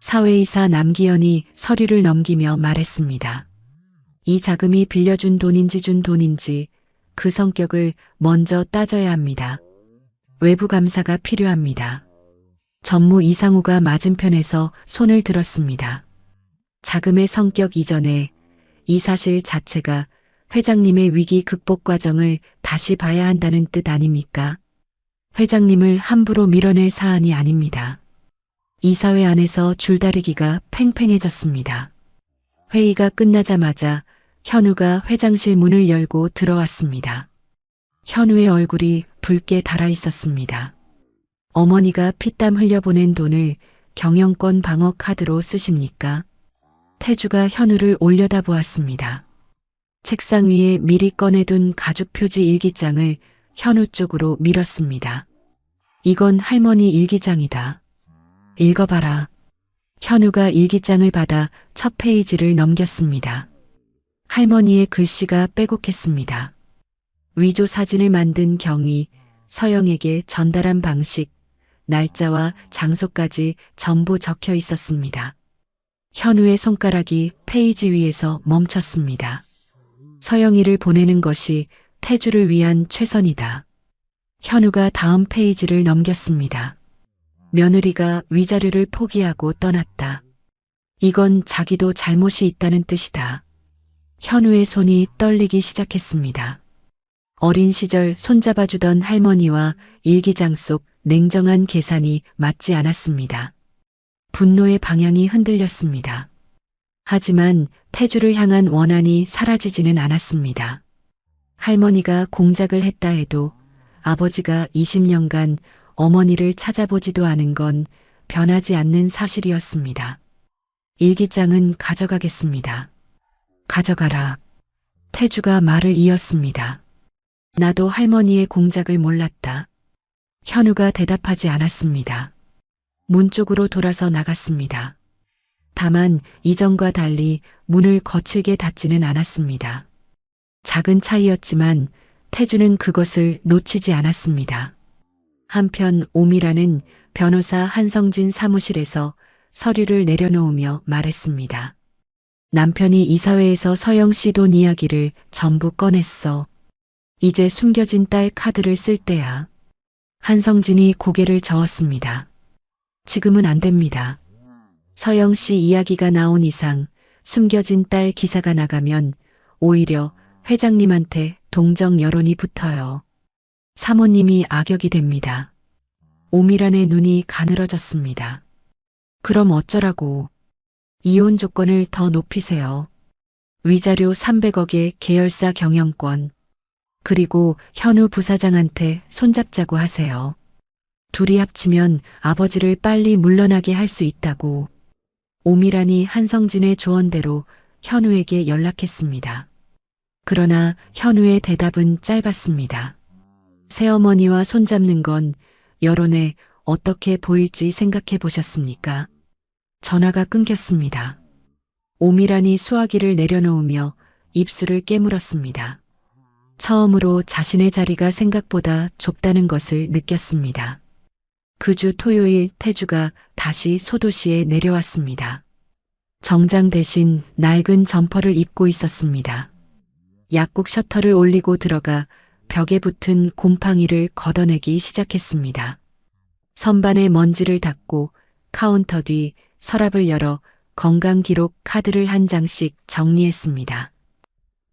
A: 사회이사 남기현이 서류를 넘기며 말했습니다. 이 자금이 빌려준 돈인지 준 돈인지 그 성격을 먼저 따져야 합니다. 외부 감사가 필요합니다. 전무 이상우가 맞은편에서 손을 들었습니다. 자금의 성격 이전에 이 사실 자체가 회장님의 위기 극복 과정을 다시 봐야 한다는 뜻 아닙니까? 회장님을 함부로 밀어낼 사안이 아닙니다. 이사회 안에서 줄다리기가 팽팽해졌습니다. 회의가 끝나자마자 현우가 회장실 문을 열고 들어왔습니다. 현우의 얼굴이 붉게 달아 있었습니다. 어머니가 피땀 흘려 보낸 돈을 경영권 방어 카드로 쓰십니까? 태주가 현우를 올려다보았습니다. 책상 위에 미리 꺼내둔 가죽표지 일기장을 현우 쪽으로 밀었습니다. 이건 할머니 일기장이다. 읽어봐라. 현우가 일기장을 받아 첫 페이지를 넘겼습니다. 할머니의 글씨가 빼곡했습니다. 위조 사진을 만든 경위, 서영에게 전달한 방식, 날짜와 장소까지 전부 적혀 있었습니다. 현우의 손가락이 페이지 위에서 멈췄습니다. 서영이를 보내는 것이 태주를 위한 최선이다. 현우가 다음 페이지를 넘겼습니다. 며느리가 위자료를 포기하고 떠났다. 이건 자기도 잘못이 있다는 뜻이다. 현우의 손이 떨리기 시작했습니다. 어린 시절 손잡아주던 할머니와 일기장 속 냉정한 계산이 맞지 않았습니다. 분노의 방향이 흔들렸습니다. 하지만 태주를 향한 원한이 사라지지는 않았습니다. 할머니가 공작을 했다 해도 아버지가 20년간 어머니를 찾아보지도 않은 건 변하지 않는 사실이었습니다. 일기장은 가져가겠습니다. 가져가라. 태주가 말을 이었습니다. 나도 할머니의 공작을 몰랐다. 현우가 대답하지 않았습니다. 문 쪽으로 돌아서 나갔습니다. 다만 이전과 달리 문을 거칠게 닫지는 않았습니다. 작은 차이였지만 태주는 그것을 놓치지 않았습니다. 한편 오미라는 변호사 한성진 사무실에서 서류를 내려놓으며 말했습니다. 남편이 이사회에서 서영 씨 돈 이야기를 전부 꺼냈어. 이제 숨겨진 딸 카드를 쓸 때야. 한성진이 고개를 저었습니다. 지금은 안 됩니다. 서영 씨 이야기가 나온 이상 숨겨진 딸 기사가 나가면 오히려 회장님한테 동정 여론이 붙어요. 사모님이 악역이 됩니다. 오미란의 눈이 가늘어졌습니다. 그럼 어쩌라고. 이혼 조건을 더 높이세요. 위자료 300억의 계열사 경영권. 그리고 현우 부사장한테 손잡자고 하세요. 둘이 합치면 아버지를 빨리 물러나게 할 수 있다고. 오미란이 한성진의 조언대로 현우에게 연락했습니다. 그러나 현우의 대답은 짧았습니다. 새어머니와 손잡는 건 여론에 어떻게 보일지 생각해 보셨습니까? 전화가 끊겼습니다. 오미란이 수화기를 내려놓으며 입술을 깨물었습니다. 처음으로 자신의 자리가 생각보다 좁다는 것을 느꼈습니다. 그 주 토요일 태주가 다시 소도시에 내려왔습니다. 정장 대신 낡은 점퍼를 입고 있었습니다. 약국 셔터를 올리고 들어가 벽에 붙은 곰팡이를 걷어내기 시작했습니다. 선반에 먼지를 닦고 카운터 뒤 서랍을 열어 건강기록 카드를 한 장씩 정리했습니다.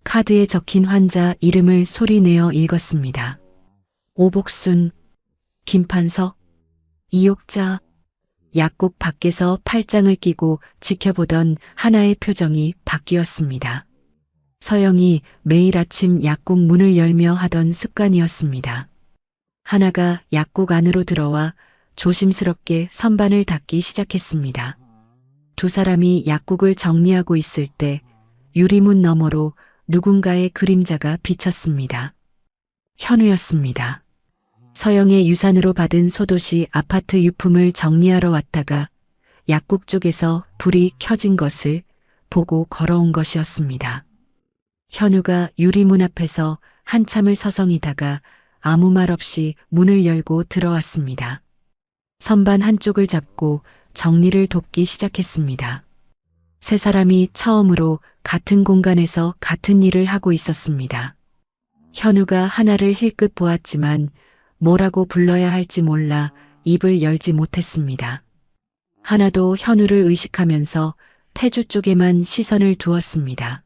A: 카드에 적힌 환자 이름을 소리내어 읽었습니다. 오복순, 김판석, 이옥자. 약국 밖에서 팔짱을 끼고 지켜보던 하나의 표정이 바뀌었습니다. 서영이 매일 아침 약국 문을 열며 하던 습관이었습니다. 하나가 약국 안으로 들어와 조심스럽게 선반을 닦기 시작했습니다. 두 사람이 약국을 정리하고 있을 때 유리문 너머로 누군가의 그림자가 비쳤습니다. 현우였습니다. 서영의 유산으로 받은 소도시 아파트 유품을 정리하러 왔다가 약국 쪽에서 불이 켜진 것을 보고 걸어온 것이었습니다. 현우가 유리문 앞에서 한참을 서성이다가 아무 말 없이 문을 열고 들어왔습니다. 선반 한쪽을 잡고 정리를 돕기 시작했습니다. 세 사람이 처음으로 같은 공간에서 같은 일을 하고 있었습니다. 현우가 하나를 힐끗 보았지만 뭐라고 불러야 할지 몰라 입을 열지 못했습니다. 하나도 현우를 의식하면서 태주 쪽에만 시선을 두었습니다.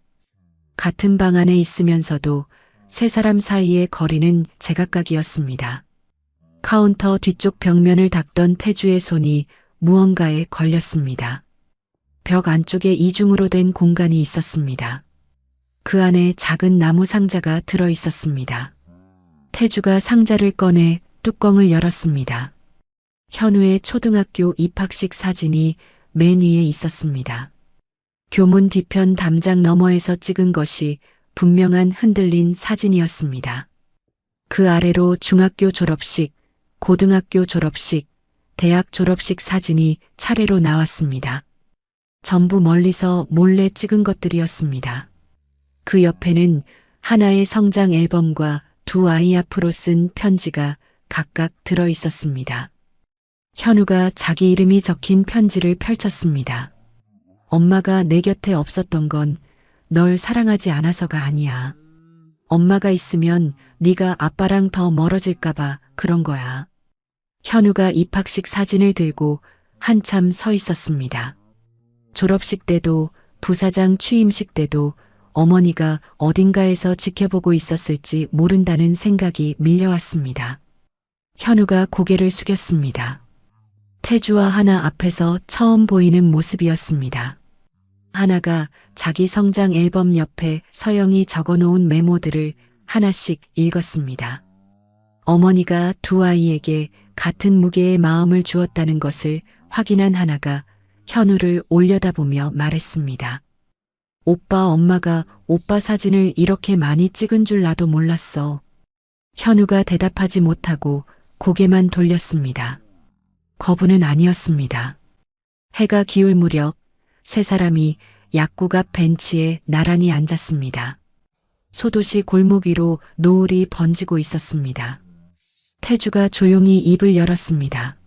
A: 같은 방 안에 있으면서도 세 사람 사이의 거리는 제각각이었습니다. 카운터 뒤쪽 벽면을 닦던 태주의 손이 무언가에 걸렸습니다. 벽 안쪽에 이중으로 된 공간이 있었습니다. 그 안에 작은 나무 상자가 들어 있었습니다. 태주가 상자를 꺼내 뚜껑을 열었습니다. 현우의 초등학교 입학식 사진이 맨 위에 있었습니다. 교문 뒤편 담장 너머에서 찍은 것이 분명한 흔들린 사진이었습니다. 그 아래로 중학교 졸업식, 고등학교 졸업식, 대학 졸업식 사진이 차례로 나왔습니다. 전부 멀리서 몰래 찍은 것들이었습니다. 그 옆에는 하나의 성장 앨범과 두 아이 앞으로 쓴 편지가 각각 들어 있었습니다. 현우가 자기 이름이 적힌 편지를 펼쳤습니다. 엄마가 내 곁에 없었던 건 널 사랑하지 않아서가 아니야. 엄마가 있으면 네가 아빠랑 더 멀어질까 봐 그런 거야. 현우가 입학식 사진을 들고 한참 서 있었습니다. 졸업식 때도 부사장 취임식 때도 어머니가 어딘가에서 지켜보고 있었을지 모른다는 생각이 밀려왔습니다. 현우가 고개를 숙였습니다. 태주와 하나 앞에서 처음 보이는 모습이었습니다. 하나가 자기 성장 앨범 옆에 서영이 적어놓은 메모들을 하나씩 읽었습니다. 어머니가 두 아이에게 같은 무게의 마음을 주었다는 것을 확인한 하나가 현우를 올려다보며 말했습니다. 오빠 엄마가 오빠 사진을 이렇게 많이 찍은 줄 나도 몰랐어. 현우가 대답하지 못하고 고개만 돌렸습니다. 거부는 아니었습니다. 해가 기울 무렵 세 사람이 약국 앞 벤치에 나란히 앉았습니다. 소도시 골목 위로 노을이 번지고 있었습니다. 태주가 조용히 입을 열었습니다.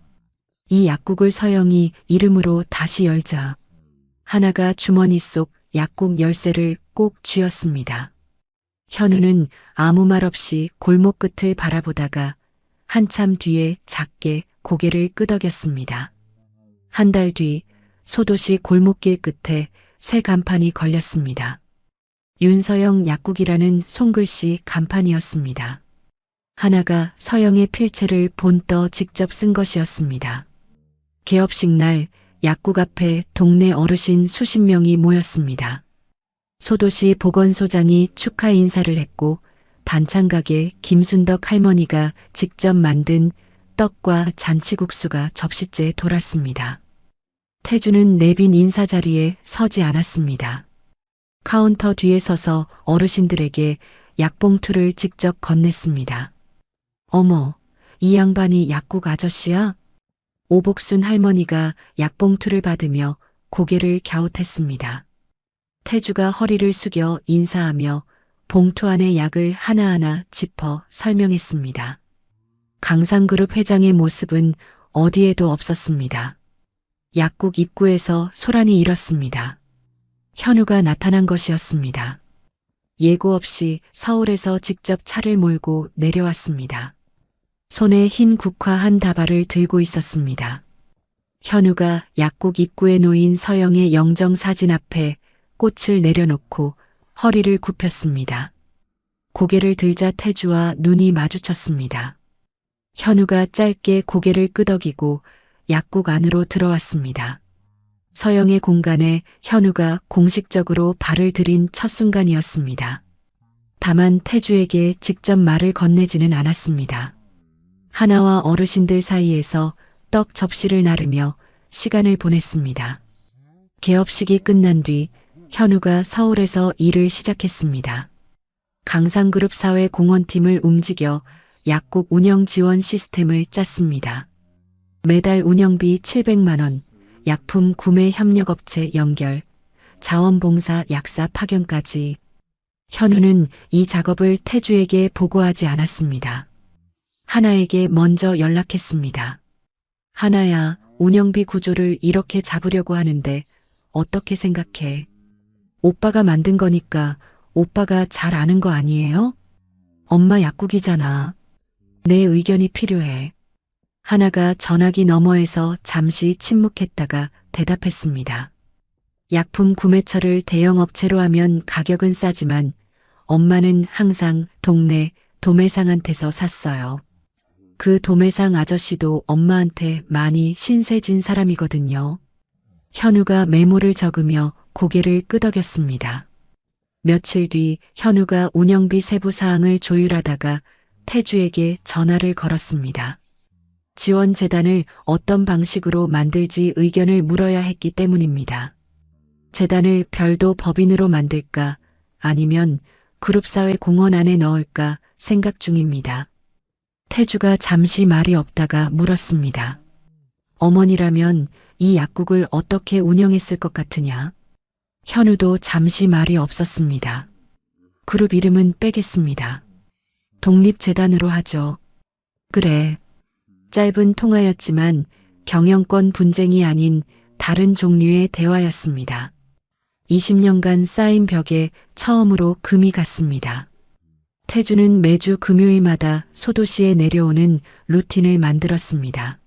A: 이 약국을 서영이 이름으로 다시 열자. 하나가 주머니 속 약국 열쇠를 꼭 쥐었습니다. 현우는 아무 말 없이 골목 끝을 바라보다가 한참 뒤에 작게 고개를 끄덕였습니다. 한 달 뒤 소도시 골목길 끝에 새 간판이 걸렸습니다. 윤서영 약국이라는 손글씨 간판이었습니다. 하나가 서영의 필체를 본떠 직접 쓴 것이었습니다. 개업식 날 약국 앞에 동네 어르신 수십 명이 모였습니다. 소도시 보건소장이 축하 인사를 했고 반찬가게 김순덕 할머니가 직접 만든 떡과 잔치국수가 접시째에 돌았습니다. 태주는 내빈 인사 자리에 서지 않았습니다. 카운터 뒤에 서서 어르신들에게 약봉투를 직접 건넸습니다. 어머, 이 양반이 약국 아저씨야? 오복순 할머니가 약봉투를 받으며 고개를 갸웃했습니다. 태주가 허리를 숙여 인사하며 봉투 안의 약을 하나하나 짚어 설명했습니다. 강상그룹 회장의 모습은 어디에도 없었습니다. 약국 입구에서 소란이 일었습니다. 현우가 나타난 것이었습니다. 예고 없이 서울에서 직접 차를 몰고 내려왔습니다. 손에 흰 국화 한 다발을 들고 있었습니다. 현우가 약국 입구에 놓인 서영의 영정사진 앞에 꽃을 내려놓고 허리를 굽혔습니다. 고개를 들자 태주와 눈이 마주쳤습니다. 현우가 짧게 고개를 끄덕이고 약국 안으로 들어왔습니다. 서영의 공간에 현우가 공식적으로 발을 들인 첫 순간이었습니다. 다만 태주에게 직접 말을 건네지는 않았습니다. 하나와 어르신들 사이에서 떡 접시를 나르며 시간을 보냈습니다. 개업식이 끝난 뒤 현우가 서울에서 일을 시작했습니다. 강상그룹 사회공헌팀을 움직여 약국 운영 지원 시스템을 짰습니다. 매달 운영비 700만 원, 약품 구매 협력업체 연결, 자원봉사 약사 파견까지. 현우는 이 작업을 태주에게 보고하지 않았습니다. 하나에게 먼저 연락했습니다. 하나야, 운영비 구조를 이렇게 잡으려고 하는데 어떻게 생각해? 오빠가 만든 거니까 오빠가 잘 아는 거 아니에요? 엄마 약국이잖아. 내 의견이 필요해. 하나가 전화기 너머에서 잠시 침묵했다가 대답했습니다. 약품 구매처를 대형 업체로 하면 가격은 싸지만 엄마는 항상 동네 도매상한테서 샀어요. 그 도매상 아저씨도 엄마한테 많이 신세진 사람이거든요. 현우가 메모를 적으며 고개를 끄덕였습니다. 며칠 뒤 현우가 운영비 세부 사항을 조율하다가 태주에게 전화를 걸었습니다. 지원재단을 어떤 방식으로 만들지 의견을 물어야 했기 때문입니다. 재단을 별도 법인으로 만들까 아니면 그룹사회 공헌 안에 넣을까 생각 중입니다. 태주가 잠시 말이 없다가 물었습니다. 어머니라면 이 약국을 어떻게 운영했을 것 같으냐? 현우도 잠시 말이 없었습니다. 그룹 이름은 빼겠습니다. 독립재단으로 하죠. 그래. 짧은 통화였지만 경영권 분쟁이 아닌 다른 종류의 대화였습니다. 20년간 쌓인 벽에 처음으로 금이 갔습니다. 태주는 매주 금요일마다 소도시에 내려오는 루틴을 만들었습니다.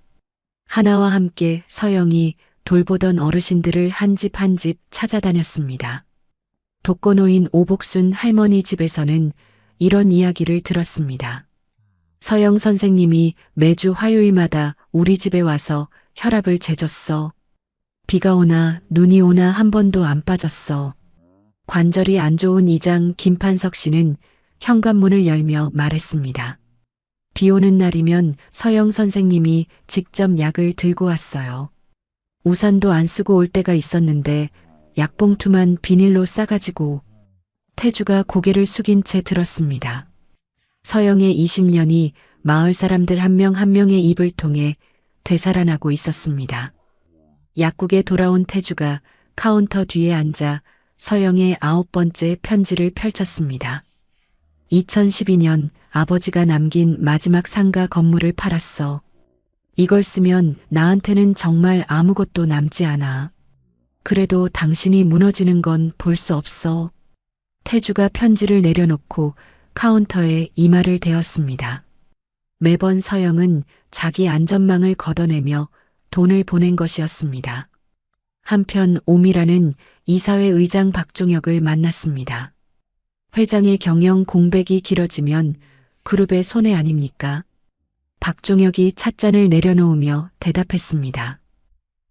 A: 하나와 함께 서영이 돌보던 어르신들을 한 집 한 집 찾아다녔습니다. 독거노인 오복순 할머니 집에서는 이런 이야기를 들었습니다. 서영 선생님이 매주 화요일마다 우리 집에 와서 혈압을 재줬어. 비가 오나 눈이 오나 한 번도 안 빠졌어. 관절이 안 좋은 이장 김판석 씨는 현관문을 열며 말했습니다. 비 오는 날이면 서영 선생님이 직접 약을 들고 왔어요. 우산도 안 쓰고 올 때가 있었는데 약봉투만 비닐로 싸가지고. 태주가 고개를 숙인 채 들었습니다. 서영의 20년이 마을 사람들 한 명 한 명의 입을 통해 되살아나고 있었습니다. 약국에 돌아온 태주가 카운터 뒤에 앉아 서영의 9번째 편지를 펼쳤습니다. 2012년 아버지가 남긴 마지막 상가 건물을 팔았어. 이걸 쓰면 나한테는 정말 아무것도 남지 않아. 그래도 당신이 무너지는 건 볼 수 없어. 태주가 편지를 내려놓고 카운터에 이마를 대었습니다. 매번 서영은 자기 안전망을 걷어내며 돈을 보낸 것이었습니다. 한편 오미라는 이사회 의장 박종혁을 만났습니다. 회장의 경영 공백이 길어지면 그룹의 손해 아닙니까? 박종혁이 찻잔을 내려놓으며 대답했습니다.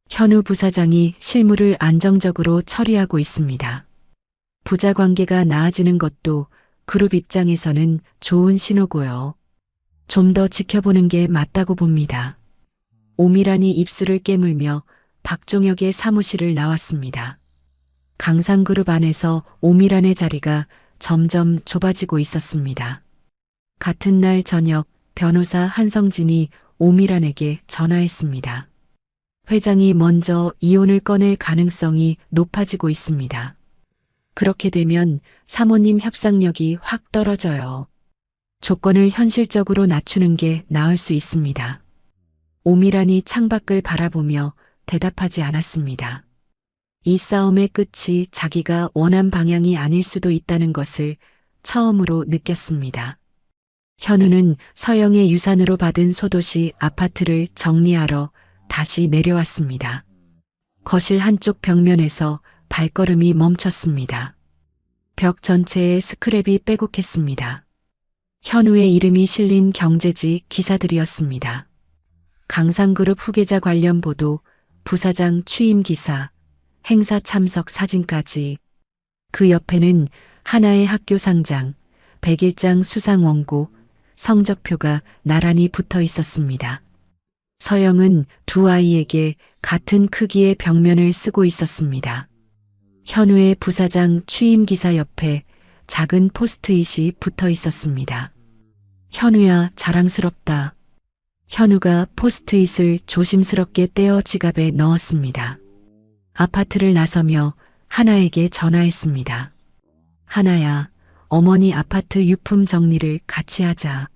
A: 현우 부사장이 실무를 안정적으로 처리하고 있습니다. 부자 관계가 나아지는 것도 그룹 입장에서는 좋은 신호고요. 좀 더 지켜보는 게 맞다고 봅니다. 오미란이 입술을 깨물며 박종혁의 사무실을 나왔습니다. 강상그룹 안에서 오미란의 자리가 점점 좁아지고 있었습니다. 같은 날 저녁 변호사 한성진이 오미란에게 전화했습니다. 회장이 먼저 이혼을 꺼낼 가능성이 높아지고 있습니다. 그렇게 되면 사모님 협상력이 확 떨어져요. 조건을 현실적으로 낮추는 게 나을 수 있습니다. 오미란이 창밖을 바라보며 대답하지 않았습니다. 이 싸움의 끝이 자기가 원한 방향이 아닐 수도 있다는 것을 처음으로 느꼈습니다. 현우는 서영의 유산으로 받은 소도시 아파트를 정리하러 다시 내려왔습니다. 거실 한쪽 벽면에서 발걸음이 멈췄습니다. 벽 전체에 스크랩이 빼곡했습니다. 현우의 이름이 실린 경제지 기사들이었습니다. 강상그룹 후계자 관련 보도, 부사장 취임 기사, 행사 참석 사진까지. 그 옆에는 하나의 학교 상장, 101장 수상 원고, 성적표가 나란히 붙어 있었습니다. 서영은 두 아이에게 같은 크기의 벽면을 쓰고 있었습니다. 현우의 부사장 취임 기사 옆에 작은 포스트잇이 붙어 있었습니다. 현우야, 자랑스럽다. 현우가 포스트잇을 조심스럽게 떼어 지갑에 넣었습니다. 아파트를 나서며 하나에게 전화했습니다. 하나야, 어머니 아파트 유품 정리를 같이 하자.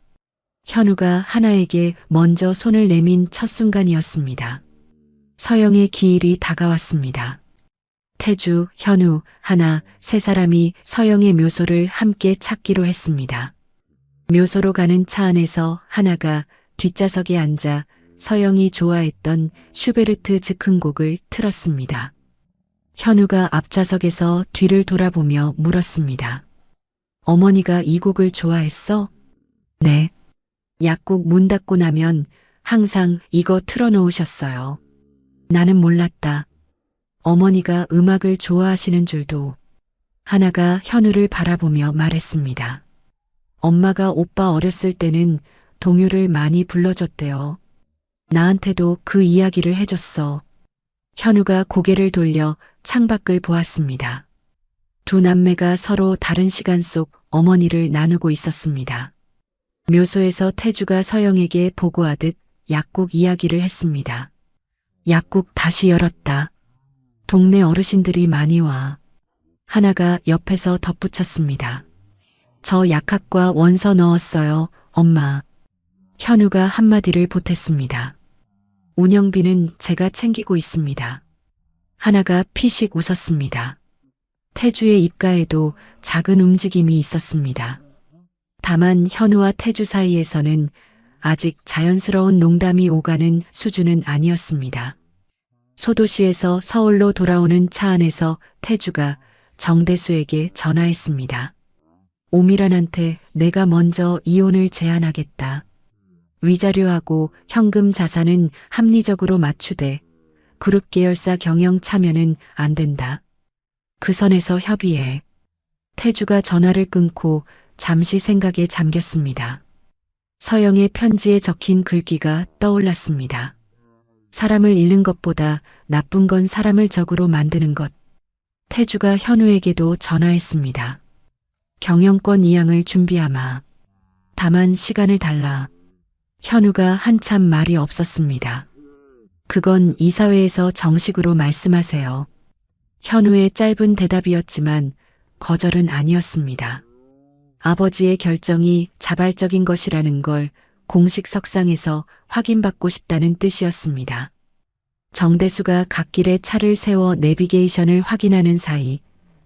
A: 현우가 하나에게 먼저 손을 내민 첫 순간이었습니다. 서영의 기일이 다가왔습니다. 태주, 현우, 하나, 세 사람이 서영의 묘소를 함께 찾기로 했습니다. 묘소로 가는 차 안에서 하나가 뒷좌석에 앉아 서영이 좋아했던 슈베르트 즉흥곡을 틀었습니다. 현우가 앞좌석에서 뒤를 돌아보며 물었습니다. 어머니가 이 곡을 좋아했어? 네. 약국 문 닫고 나면 항상 이거 틀어놓으셨어요. 나는 몰랐다. 어머니가 음악을 좋아하시는 줄도. 하나가 현우를 바라보며 말했습니다. 엄마가 오빠 어렸을 때는 동요를 많이 불러줬대요. 나한테도 그 이야기를 해줬어. 현우가 고개를 돌려 창밖을 보았습니다. 두 남매가 서로 다른 시간 속 어머니를 나누고 있었습니다. 묘소에서 태주가 서영에게 보고하듯 약국 이야기를 했습니다. 약국 다시 열었다. 동네 어르신들이 많이 와. 하나가 옆에서 덧붙였습니다. 저 약학과 원서 넣었어요, 엄마. 현우가 한마디를 보탰습니다. 운영비는 제가 챙기고 있습니다. 하나가 피식 웃었습니다. 태주의 입가에도 작은 움직임이 있었습니다. 다만 현우와 태주 사이에서는 아직 자연스러운 농담이 오가는 수준은 아니었습니다. 소도시에서 서울로 돌아오는 차 안에서 태주가 정대수에게 전화했습니다. 오미란한테 내가 먼저 이혼을 제안하겠다. 위자료하고 현금 자산은 합리적으로 맞추되 그룹 계열사 경영 참여는 안 된다. 그 선에서 협의해. 태주가 전화를 끊고 잠시 생각에 잠겼습니다. 서영의 편지에 적힌 글귀가 떠올랐습니다. 사람을 잃는 것보다 나쁜 건 사람을 적으로 만드는 것. 태주가 현우에게도 전화했습니다. 경영권 이양을 준비하마. 다만 시간을 달라. 현우가 한참 말이 없었습니다. 그건 이사회에서 정식으로 말씀하세요. 현우의 짧은 대답이었지만 거절은 아니었습니다. 아버지의 결정이 자발적인 것이라는 걸 공식 석상에서 확인받고 싶다는 뜻이었습니다. 정대수가 갓길에 차를 세워 내비게이션을 확인하는 사이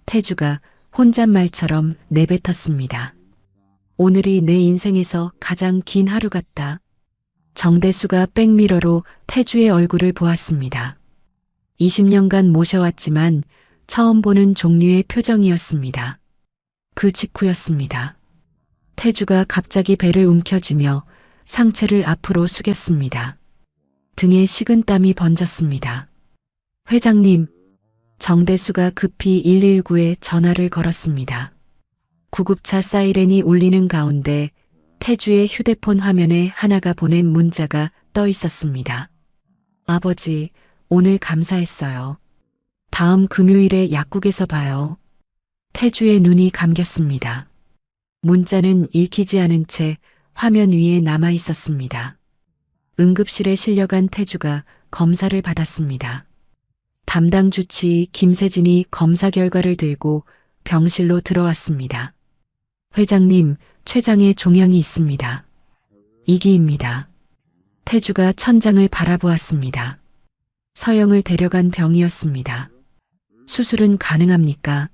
A: 태주가 혼잣말처럼 내뱉었습니다. 오늘이 내 인생에서 가장 긴 하루 같다. 정대수가 백미러로 태주의 얼굴을 보았습니다. 20년간 모셔왔지만 처음 보는 종류의 표정이었습니다. 그 직후였습니다. 태주가 갑자기 배를 움켜쥐며 상체를 앞으로 숙였습니다. 등에 식은땀이 번졌습니다. 회장님, 정대수가 급히 119에 전화를 걸었습니다. 구급차 사이렌이 울리는 가운데 태주의 휴대폰 화면에 하나가 보낸 문자가 떠 있었습니다. 아버지, 오늘 감사했어요. 다음 금요일에 약국에서 봐요. 태주의 눈이 감겼습니다. 문자는 읽히지 않은 채 화면 위에 남아 있었습니다. 응급실에 실려간 태주가 검사를 받았습니다. 담당 주치 김세진이 검사 결과를 들고 병실로 들어왔습니다. 회장님, 췌장에 종양이 있습니다. 이기입니다. 태주가 천장을 바라보았습니다. 서영을 데려간 병이었습니다. 수술은 가능합니까?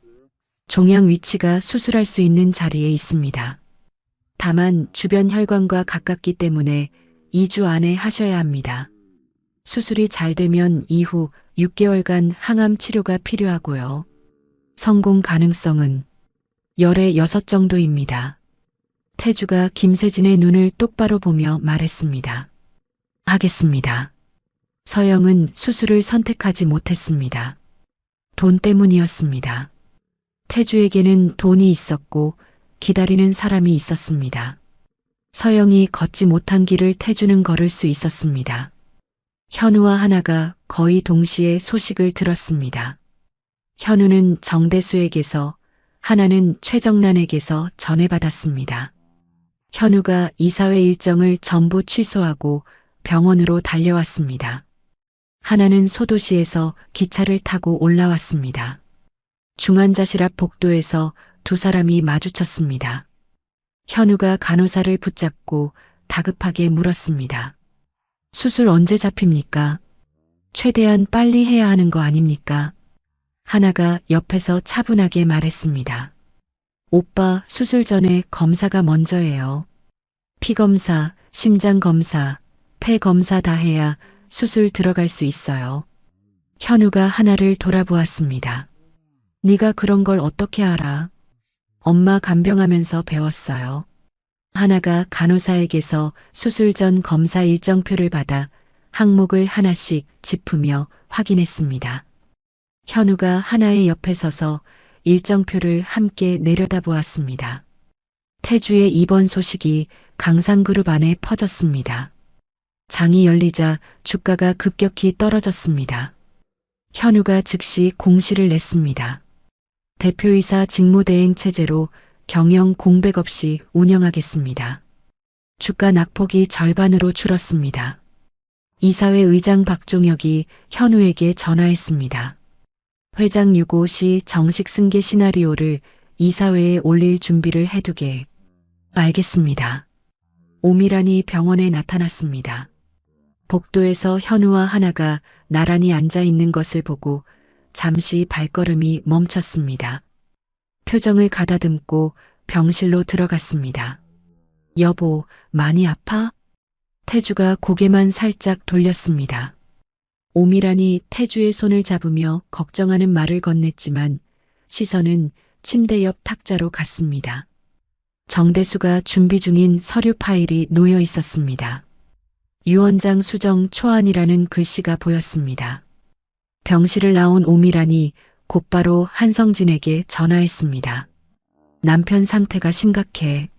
A: 종양 위치가 수술할 수 있는 자리에 있습니다. 다만 주변 혈관과 가깝기 때문에 2주 안에 하셔야 합니다. 수술이 잘 되면 이후 6개월간 항암 치료가 필요하고요. 성공 가능성은 열의 6 정도입니다. 태주가 김세진의 눈을 똑바로 보며 말했습니다. 하겠습니다. 서영은 수술을 선택하지 못했습니다. 돈 때문이었습니다. 태주에게는 돈이 있었고 기다리는 사람이 있었습니다. 서영이 걷지 못한 길을 태주는 걸을 수 있었습니다. 현우와 하나가 거의 동시에 소식을 들었습니다. 현우는 정대수에게서, 하나는 최정란에게서 전해받았습니다. 현우가 이사회 일정을 전부 취소하고 병원으로 달려왔습니다. 하나는 소도시에서 기차를 타고 올라왔습니다. 중환자실 앞 복도에서 두 사람이 마주쳤습니다. 현우가 간호사를 붙잡고 다급하게 물었습니다. 수술 언제 잡힙니까? 최대한 빨리 해야 하는 거 아닙니까? 하나가 옆에서 차분하게 말했습니다. 오빠, 수술 전에 검사가 먼저예요. 피검사, 심장검사, 폐검사 다 해야 수술 들어갈 수 있어요. 현우가 하나를 돌아보았습니다. 네가 그런 걸 어떻게 알아? 엄마 간병하면서 배웠어요. 하나가 간호사에게서 수술 전 검사 일정표를 받아 항목을 하나씩 짚으며 확인했습니다. 현우가 하나의 옆에 서서 일정표를 함께 내려다보았습니다. 태주의 입원 소식이 강상그룹 안에 퍼졌습니다. 장이 열리자 주가가 급격히 떨어졌습니다. 현우가 즉시 공시를 냈습니다. 대표이사 직무대행 체제로 경영 공백 없이 운영하겠습니다. 주가 낙폭이 절반으로 줄었습니다. 이사회 의장 박종혁이 현우에게 전화했습니다. 회장 유고 시 정식 승계 시나리오를 이사회에 올릴 준비를 해두게. 알겠습니다. 오미란이 병원에 나타났습니다. 복도에서 현우와 하나가 나란히 앉아 있는 것을 보고 잠시 발걸음이 멈췄습니다. 표정을 가다듬고 병실로 들어갔습니다. 여보, 많이 아파? 태주가 고개만 살짝 돌렸습니다. 오미란이 태주의 손을 잡으며 걱정하는 말을 건넸지만 시선은 침대 옆 탁자로 갔습니다. 정대수가 준비 중인 서류 파일이 놓여 있었습니다. 유원장 수정 초안이라는 글씨가 보였습니다. 병실을 나온 오미란이 곧바로 한성진에게 전화했습니다. 남편 상태가 심각해.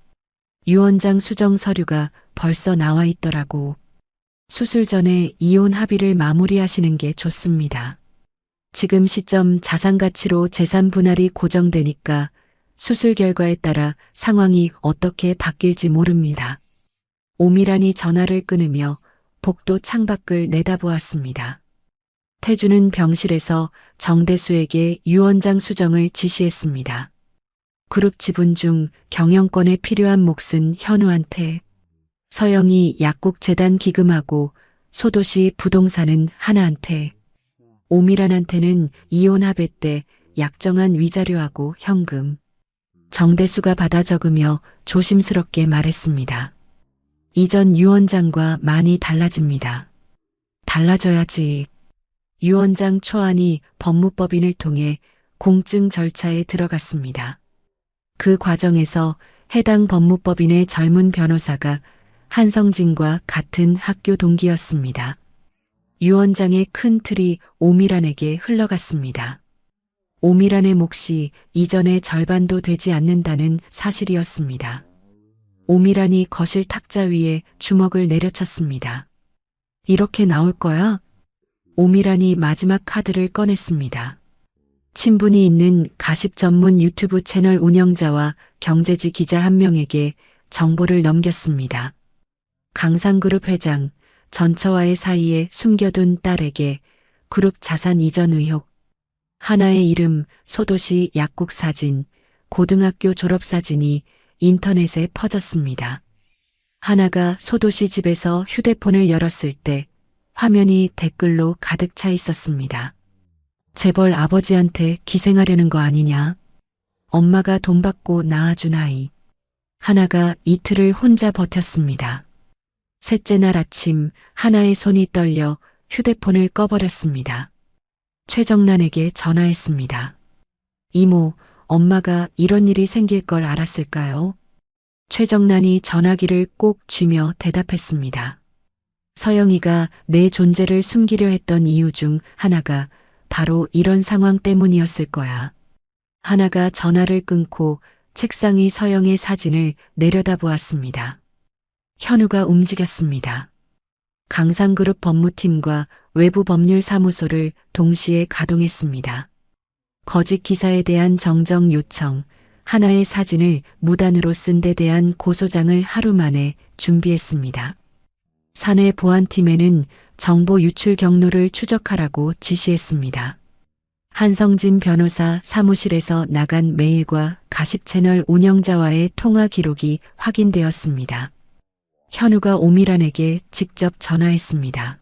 A: 유원장 수정 서류가 벌써 나와 있더라고. 수술 전에 이혼 합의를 마무리하시는 게 좋습니다. 지금 시점 자산 가치로 재산 분할이 고정되니까 수술 결과에 따라 상황이 어떻게 바뀔지 모릅니다. 오미란이 전화를 끊으며 복도 창밖을 내다보았습니다. 태주는 병실에서 정대수에게 유원장 수정을 지시했습니다. 그룹 지분 중 경영권에 필요한 몫은 현우한테, 서영이 약국재단 기금하고 소도시 부동산은 하나한테, 오미란한테는 이혼 합의 때 약정한 위자료하고 현금. 정대수가 받아 적으며 조심스럽게 말했습니다. 이전 유원장과 많이 달라집니다. 달라져야지. 유원장 초안이 법무법인을 통해 공증 절차에 들어갔습니다. 그 과정에서 해당 법무법인의 젊은 변호사가 한성진과 같은 학교 동기였습니다. 유원장의 큰 틀이 오미란에게 흘러갔습니다. 오미란의 몫이 이전의 절반도 되지 않는다는 사실이었습니다. 오미란이 거실 탁자 위에 주먹을 내려쳤습니다. 이렇게 나올 거야? 오미란이 마지막 카드를 꺼냈습니다. 친분이 있는 가십 전문 유튜브 채널 운영자와 경제지 기자 한 명에게 정보를 넘겼습니다. 강상그룹 회장 전처와의 사이에 숨겨둔 딸에게 그룹 자산 이전 의혹, 하나의 이름, 소도시 약국 사진, 고등학교 졸업 사진이 인터넷에 퍼졌습니다. 하나가 소도시 집에서 휴대폰을 열었을 때 화면이 댓글로 가득 차 있었습니다. 재벌 아버지한테 기생하려는 거 아니냐? 엄마가 돈 받고 낳아준 아이. 하나가 이틀을 혼자 버텼습니다. 셋째 날 아침 하나의 손이 떨려 휴대폰을 꺼버렸습니다. 최정란에게 전화했습니다. 이모, 엄마가 이런 일이 생길 걸 알았을까요? 최정란이 전화기를 꼭 쥐며 대답했습니다. 서영이가 내 존재를 숨기려 했던 이유 중 하나가 바로 이런 상황 때문이었을 거야. 하나가 전화를 끊고 책상 위 서영의 사진을 내려다보았습니다. 현우가 움직였습니다. 강상그룹 법무팀과 외부 법률사무소를 동시에 가동했습니다. 거짓 기사에 대한 정정 요청, 하나의 사진을 무단으로 쓴 데 대한 고소장을 하루 만에 준비했습니다. 사내 보안팀에는 정보 유출 경로를 추적하라고 지시했습니다. 한성진 변호사 사무실에서 나간 메일과 가십 채널 운영자와의 통화 기록이 확인되었습니다. 현우가 오미란에게 직접 전화했습니다.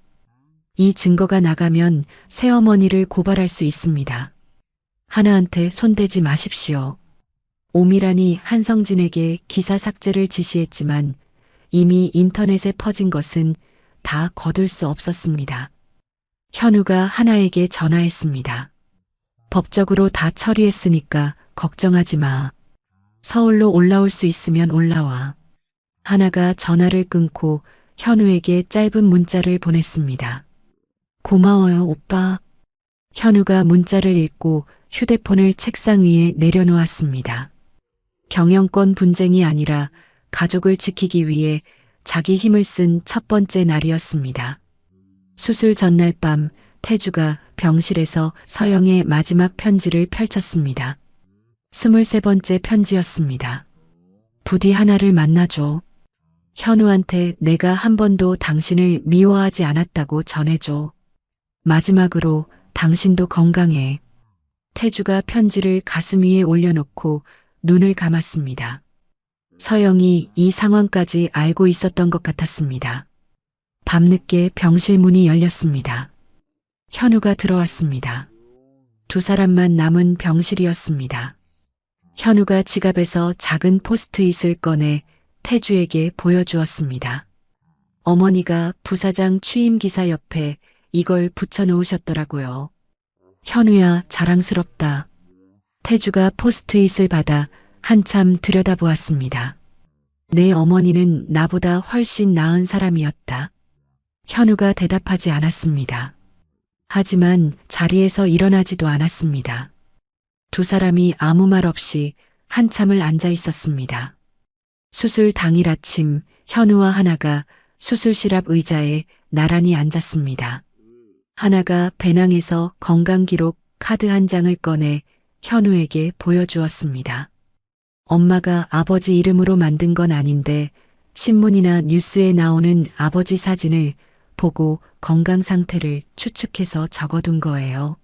A: 이 증거가 나가면 새어머니를 고발할 수 있습니다. 하나한테 손대지 마십시오. 오미란이 한성진에게 기사 삭제를 지시했지만 이미 인터넷에 퍼진 것은 다 거둘 수 없었습니다. 현우가 하나에게 전화했습니다. 법적으로 다 처리했으니까 걱정하지 마. 서울로 올라올 수 있으면 올라와. 하나가 전화를 끊고 현우에게 짧은 문자를 보냈습니다. 고마워요, 오빠. 현우가 문자를 읽고 휴대폰을 책상 위에 내려놓았습니다. 경영권 분쟁이 아니라 가족을 지키기 위해 자기 힘을 쓴 첫 번째 날이었습니다. 수술 전날 밤 태주가 병실에서 서영의 마지막 편지를 펼쳤습니다. 23번째 편지였습니다. 부디 하나를 만나줘. 현우한테 내가 한 번도 당신을 미워하지 않았다고 전해줘. 마지막으로 당신도 건강해. 태주가 편지를 가슴 위에 올려놓고 눈을 감았습니다. 서영이 이 상황까지 알고 있었던 것 같았습니다. 밤늦게 병실 문이 열렸습니다. 현우가 들어왔습니다. 두 사람만 남은 병실이었습니다. 현우가 지갑에서 작은 포스트잇을 꺼내 태주에게 보여주었습니다. 어머니가 부사장 취임 기사 옆에 이걸 붙여놓으셨더라고요. 현우야, 자랑스럽다. 태주가 포스트잇을 받아 한참 들여다보았습니다. 내 어머니는 나보다 훨씬 나은 사람이었다. 현우가 대답하지 않았습니다. 하지만 자리에서 일어나지도 않았습니다. 두 사람이 아무 말 없이 한참을 앉아 있었습니다. 수술 당일 아침 현우와 하나가 수술실 앞 의자에 나란히 앉았습니다. 하나가 배낭에서 건강기록 카드 한 장을 꺼내 현우에게 보여주었습니다. 엄마가 아버지 이름으로 만든 건 아닌데 신문이나 뉴스에 나오는 아버지 사진을 보고 건강 상태를 추측해서 적어둔 거예요.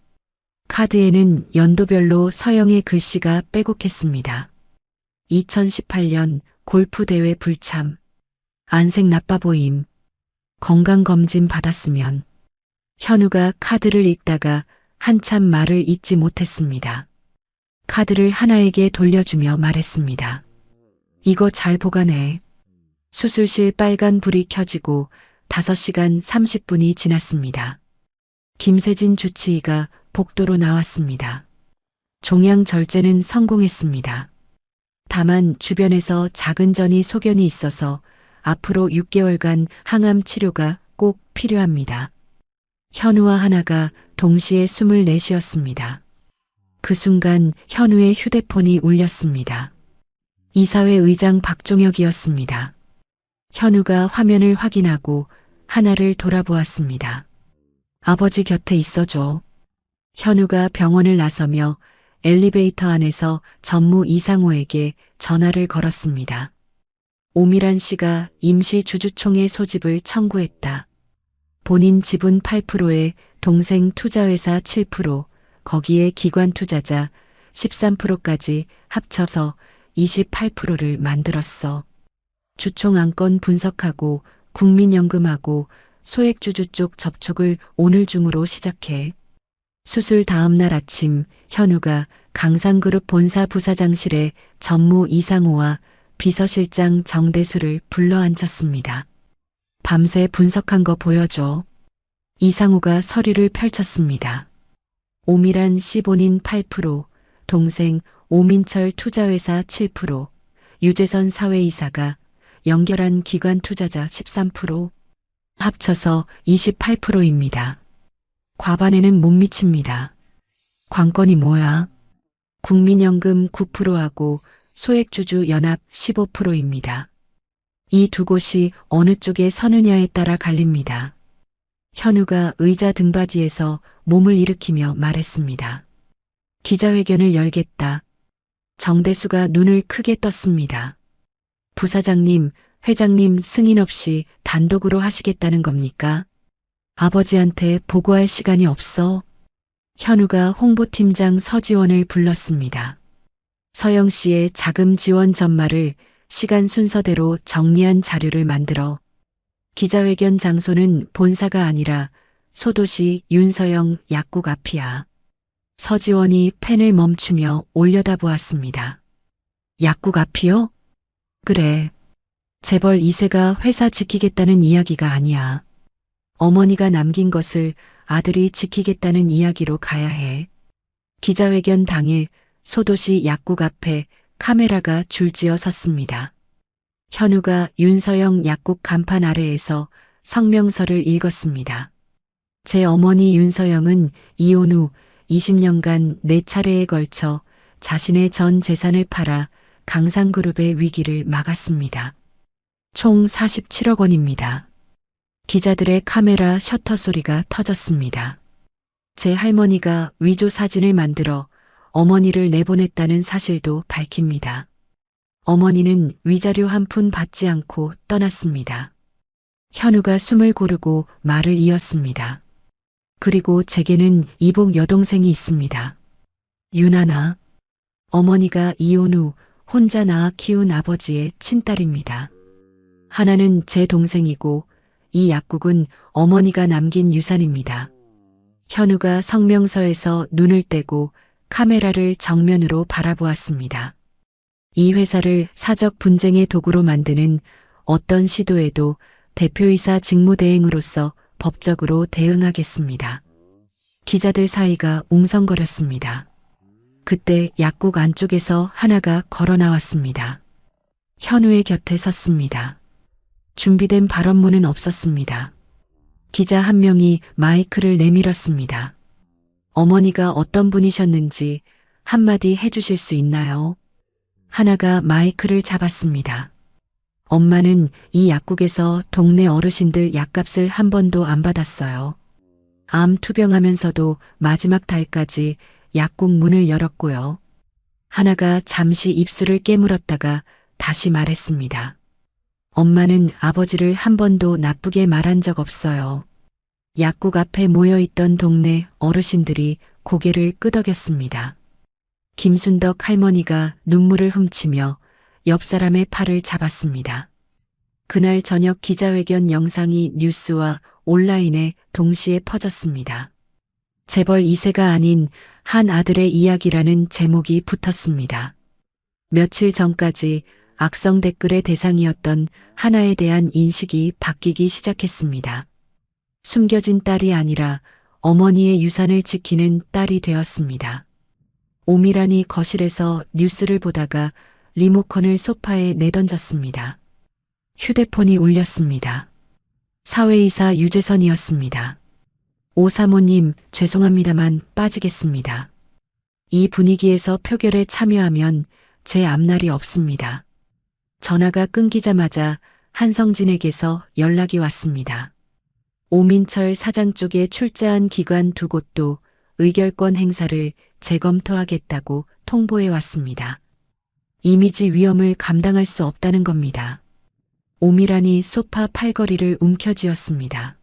A: 카드에는 연도별로 서영의 글씨가 빼곡했습니다. 2018년 골프대회 불참, 안색 나빠 보임, 건강검진 받았으면. 현우가 카드를 읽다가 한참 말을 잇지 못했습니다. 카드를 하나에게 돌려주며 말했습니다. 이거 잘 보관해. 수술실 빨간 불이 켜지고 5시간 30분이 지났습니다. 김세진 주치의가 복도로 나왔습니다. 종양 절제는 성공했습니다. 다만 주변에서 작은 전이 소견이 있어서 앞으로 6개월간 항암 치료가 꼭 필요합니다. 현우와 하나가 동시에 숨을 내쉬었습니다. 그 순간 현우의 휴대폰이 울렸습니다. 이사회 의장 박종혁이었습니다. 현우가 화면을 확인하고 하나를 돌아보았습니다. 아버지 곁에 있어줘. 현우가 병원을 나서며 엘리베이터 안에서 전무 이상호에게 전화를 걸었습니다. 오미란 씨가 임시 주주총회 소집을 청구했다. 본인 지분 8%에 동생 투자회사 7%, 거기에 기관 투자자 13%까지 합쳐서 28%를 만들었어. 주총 안건 분석하고 국민연금하고 소액주주 쪽 접촉을 오늘 중으로 시작해. 수술 다음 날 아침 현우가 강상그룹 본사 부사장실에 전무 이상호와 비서실장 정대수를 불러앉혔습니다. 밤새 분석한 거 보여줘. 이상호가 서류를 펼쳤습니다. 오미란 씨 본인 8%, 동생 오민철 투자회사 7%, 유재선 사회이사가 연결한 기관 투자자 13%, 합쳐서 28%입니다. 과반에는 못 미칩니다. 관건이 뭐야? 국민연금 9%하고 소액주주 연합 15%입니다. 이 두 곳이 어느 쪽에 서느냐에 따라 갈립니다. 현우가 의자 등받이에서 몸을 일으키며 말했습니다. 기자회견을 열겠다. 정대수가 눈을 크게 떴습니다. 부사장님, 회장님 승인 없이 단독으로 하시겠다는 겁니까? 아버지한테 보고할 시간이 없어. 현우가 홍보팀장 서지원을 불렀습니다. 서영 씨의 자금 지원 전말을 시간 순서대로 정리한 자료를 만들어. 기자회견 장소는 본사가 아니라 소도시 윤서영 약국 앞이야. 서지원이 펜을 멈추며 올려다보았습니다. 약국 앞이요? 그래. 재벌 2세가 회사 지키겠다는 이야기가 아니야. 어머니가 남긴 것을 아들이 지키겠다는 이야기로 가야 해. 기자회견 당일 소도시 약국 앞에 카메라가 줄지어 섰습니다. 현우가 윤서영 약국 간판 아래에서 성명서를 읽었습니다. 제 어머니 윤서영은 이혼 후 20년간 4차례에 걸쳐 자신의 전 재산을 팔아 강상그룹의 위기를 막았습니다. 총 47억 원입니다. 기자들의 카메라 셔터 소리가 터졌습니다. 제 할머니가 위조 사진을 만들어 어머니를 내보냈다는 사실도 밝힙니다. 어머니는 위자료 한 푼 받지 않고 떠났습니다. 현우가 숨을 고르고 말을 이었습니다. 그리고 제게는 이복 여동생이 있습니다. 유나나. 어머니가 이혼 후 혼자 낳아 키운 아버지의 친딸입니다. 하나는 제 동생이고 이 약국은 어머니가 남긴 유산입니다. 현우가 성명서에서 눈을 떼고 카메라를 정면으로 바라보았습니다. 이 회사를 사적 분쟁의 도구로 만드는 어떤 시도에도 대표이사 직무대행으로서 법적으로 대응하겠습니다. 기자들 사이가 웅성거렸습니다. 그때 약국 안쪽에서 하나가 걸어 나왔습니다. 현우의 곁에 섰습니다. 준비된 발언문은 없었습니다. 기자 한 명이 마이크를 내밀었습니다. 어머니가 어떤 분이셨는지 한마디 해주실 수 있나요? 하나가 마이크를 잡았습니다. 엄마는 이 약국에서 동네 어르신들 약값을 한 번도 안 받았어요. 암 투병하면서도 마지막 달까지 약국 문을 열었고요. 하나가 잠시 입술을 깨물었다가 다시 말했습니다. 엄마는 아버지를 한 번도 나쁘게 말한 적 없어요. 약국 앞에 모여있던 동네 어르신들이 고개를 끄덕였습니다. 김순덕 할머니가 눈물을 훔치며 옆 사람의 팔을 잡았습니다. 그날 저녁 기자회견 영상이 뉴스와 온라인에 동시에 퍼졌습니다. 재벌 2세가 아닌 한 아들의 이야기라는 제목이 붙었습니다. 며칠 전까지 악성 댓글의 대상이었던 하나에 대한 인식이 바뀌기 시작했습니다. 숨겨진 딸이 아니라 어머니의 유산을 지키는 딸이 되었습니다. 오미란이 거실에서 뉴스를 보다가 리모컨을 소파에 내던졌습니다. 휴대폰이 울렸습니다. 사회이사 유재선이었습니다. 오 사모님, 죄송합니다만 빠지겠습니다. 이 분위기에서 표결에 참여하면 제 앞날이 없습니다. 전화가 끊기자마자 한성진에게서 연락이 왔습니다. 오민철 사장 쪽에 출자한 기관 2곳도 의결권 행사를 재검토하겠다고 통보해 왔습니다. 이미지 위험을 감당할 수 없다는 겁니다. 오미란이 소파 팔걸이를 움켜쥐었습니다.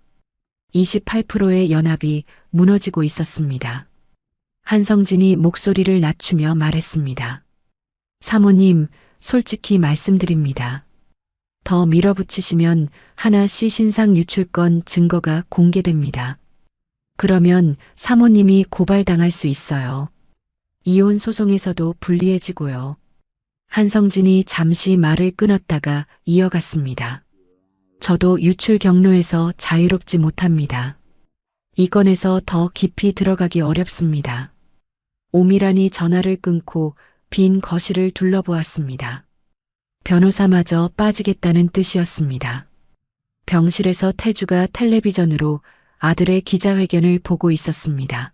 A: 28%의 연합이 무너지고 있었습니다. 한성진이 목소리를 낮추며 말했습니다. 사모님, 솔직히 말씀드립니다. 더 밀어붙이시면 하나씨 신상 유출권 증거가 공개됩니다. 그러면 사모님이 고발당할 수 있어요. 이혼 소송에서도 불리해지고요. 한성진이 잠시 말을 끊었다가 이어갔습니다. 저도 유출 경로에서 자유롭지 못합니다. 이 건에서 더 깊이 들어가기 어렵습니다. 오미란이 전화를 끊고 빈 거실을 둘러보았습니다. 변호사마저 빠지겠다는 뜻이었습니다. 병실에서 태주가 텔레비전으로 아들의 기자회견을 보고 있었습니다.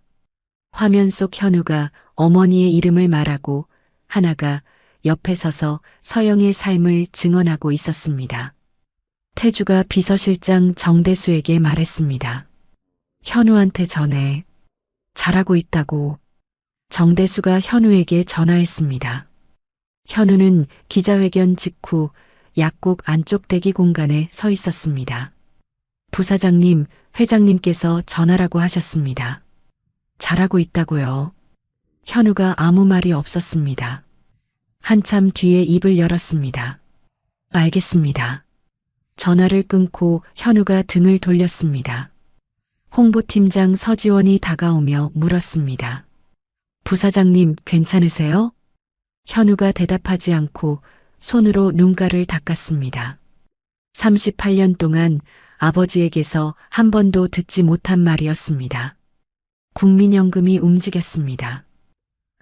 A: 화면 속 현우가 어머니의 이름을 말하고 하나가 옆에 서서 서영의 삶을 증언하고 있었습니다. 태주가 비서실장 정대수에게 말했습니다. 현우한테 전해. 잘하고 있다고. 정대수가 현우에게 전화했습니다. 현우는 기자회견 직후 약국 안쪽 대기 공간에 서 있었습니다. 부사장님, 회장님께서 전화라고 하셨습니다. 잘하고 있다고요. 현우가 아무 말이 없었습니다. 한참 뒤에 입을 열었습니다. 알겠습니다. 전화를 끊고 현우가 등을 돌렸습니다. 홍보팀장 서지원이 다가오며 물었습니다. 부사장님 괜찮으세요? 현우가 대답하지 않고 손으로 눈가를 닦았습니다. 38년 동안 아버지에게서 한 번도 듣지 못한 말이었습니다. 국민연금이 움직였습니다.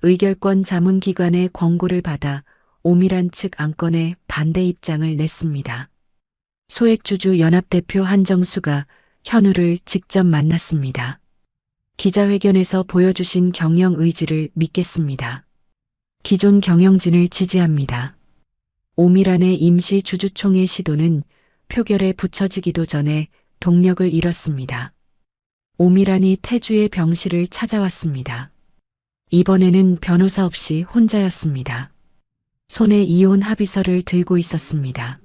A: 의결권 자문기관의 권고를 받아 오미란 측 안건에 반대 입장을 냈습니다. 소액주주 연합대표 한정수가 현우를 직접 만났습니다. 기자회견에서 보여주신 경영 의지를 믿겠습니다. 기존 경영진을 지지합니다. 오미란의 임시 주주총회 시도는 표결에 붙여지기도 전에 동력을 잃었습니다. 오미란이 태주의 병실을 찾아왔습니다. 이번에는 변호사 없이 혼자였습니다. 손에 이혼 합의서를 들고 있었습니다.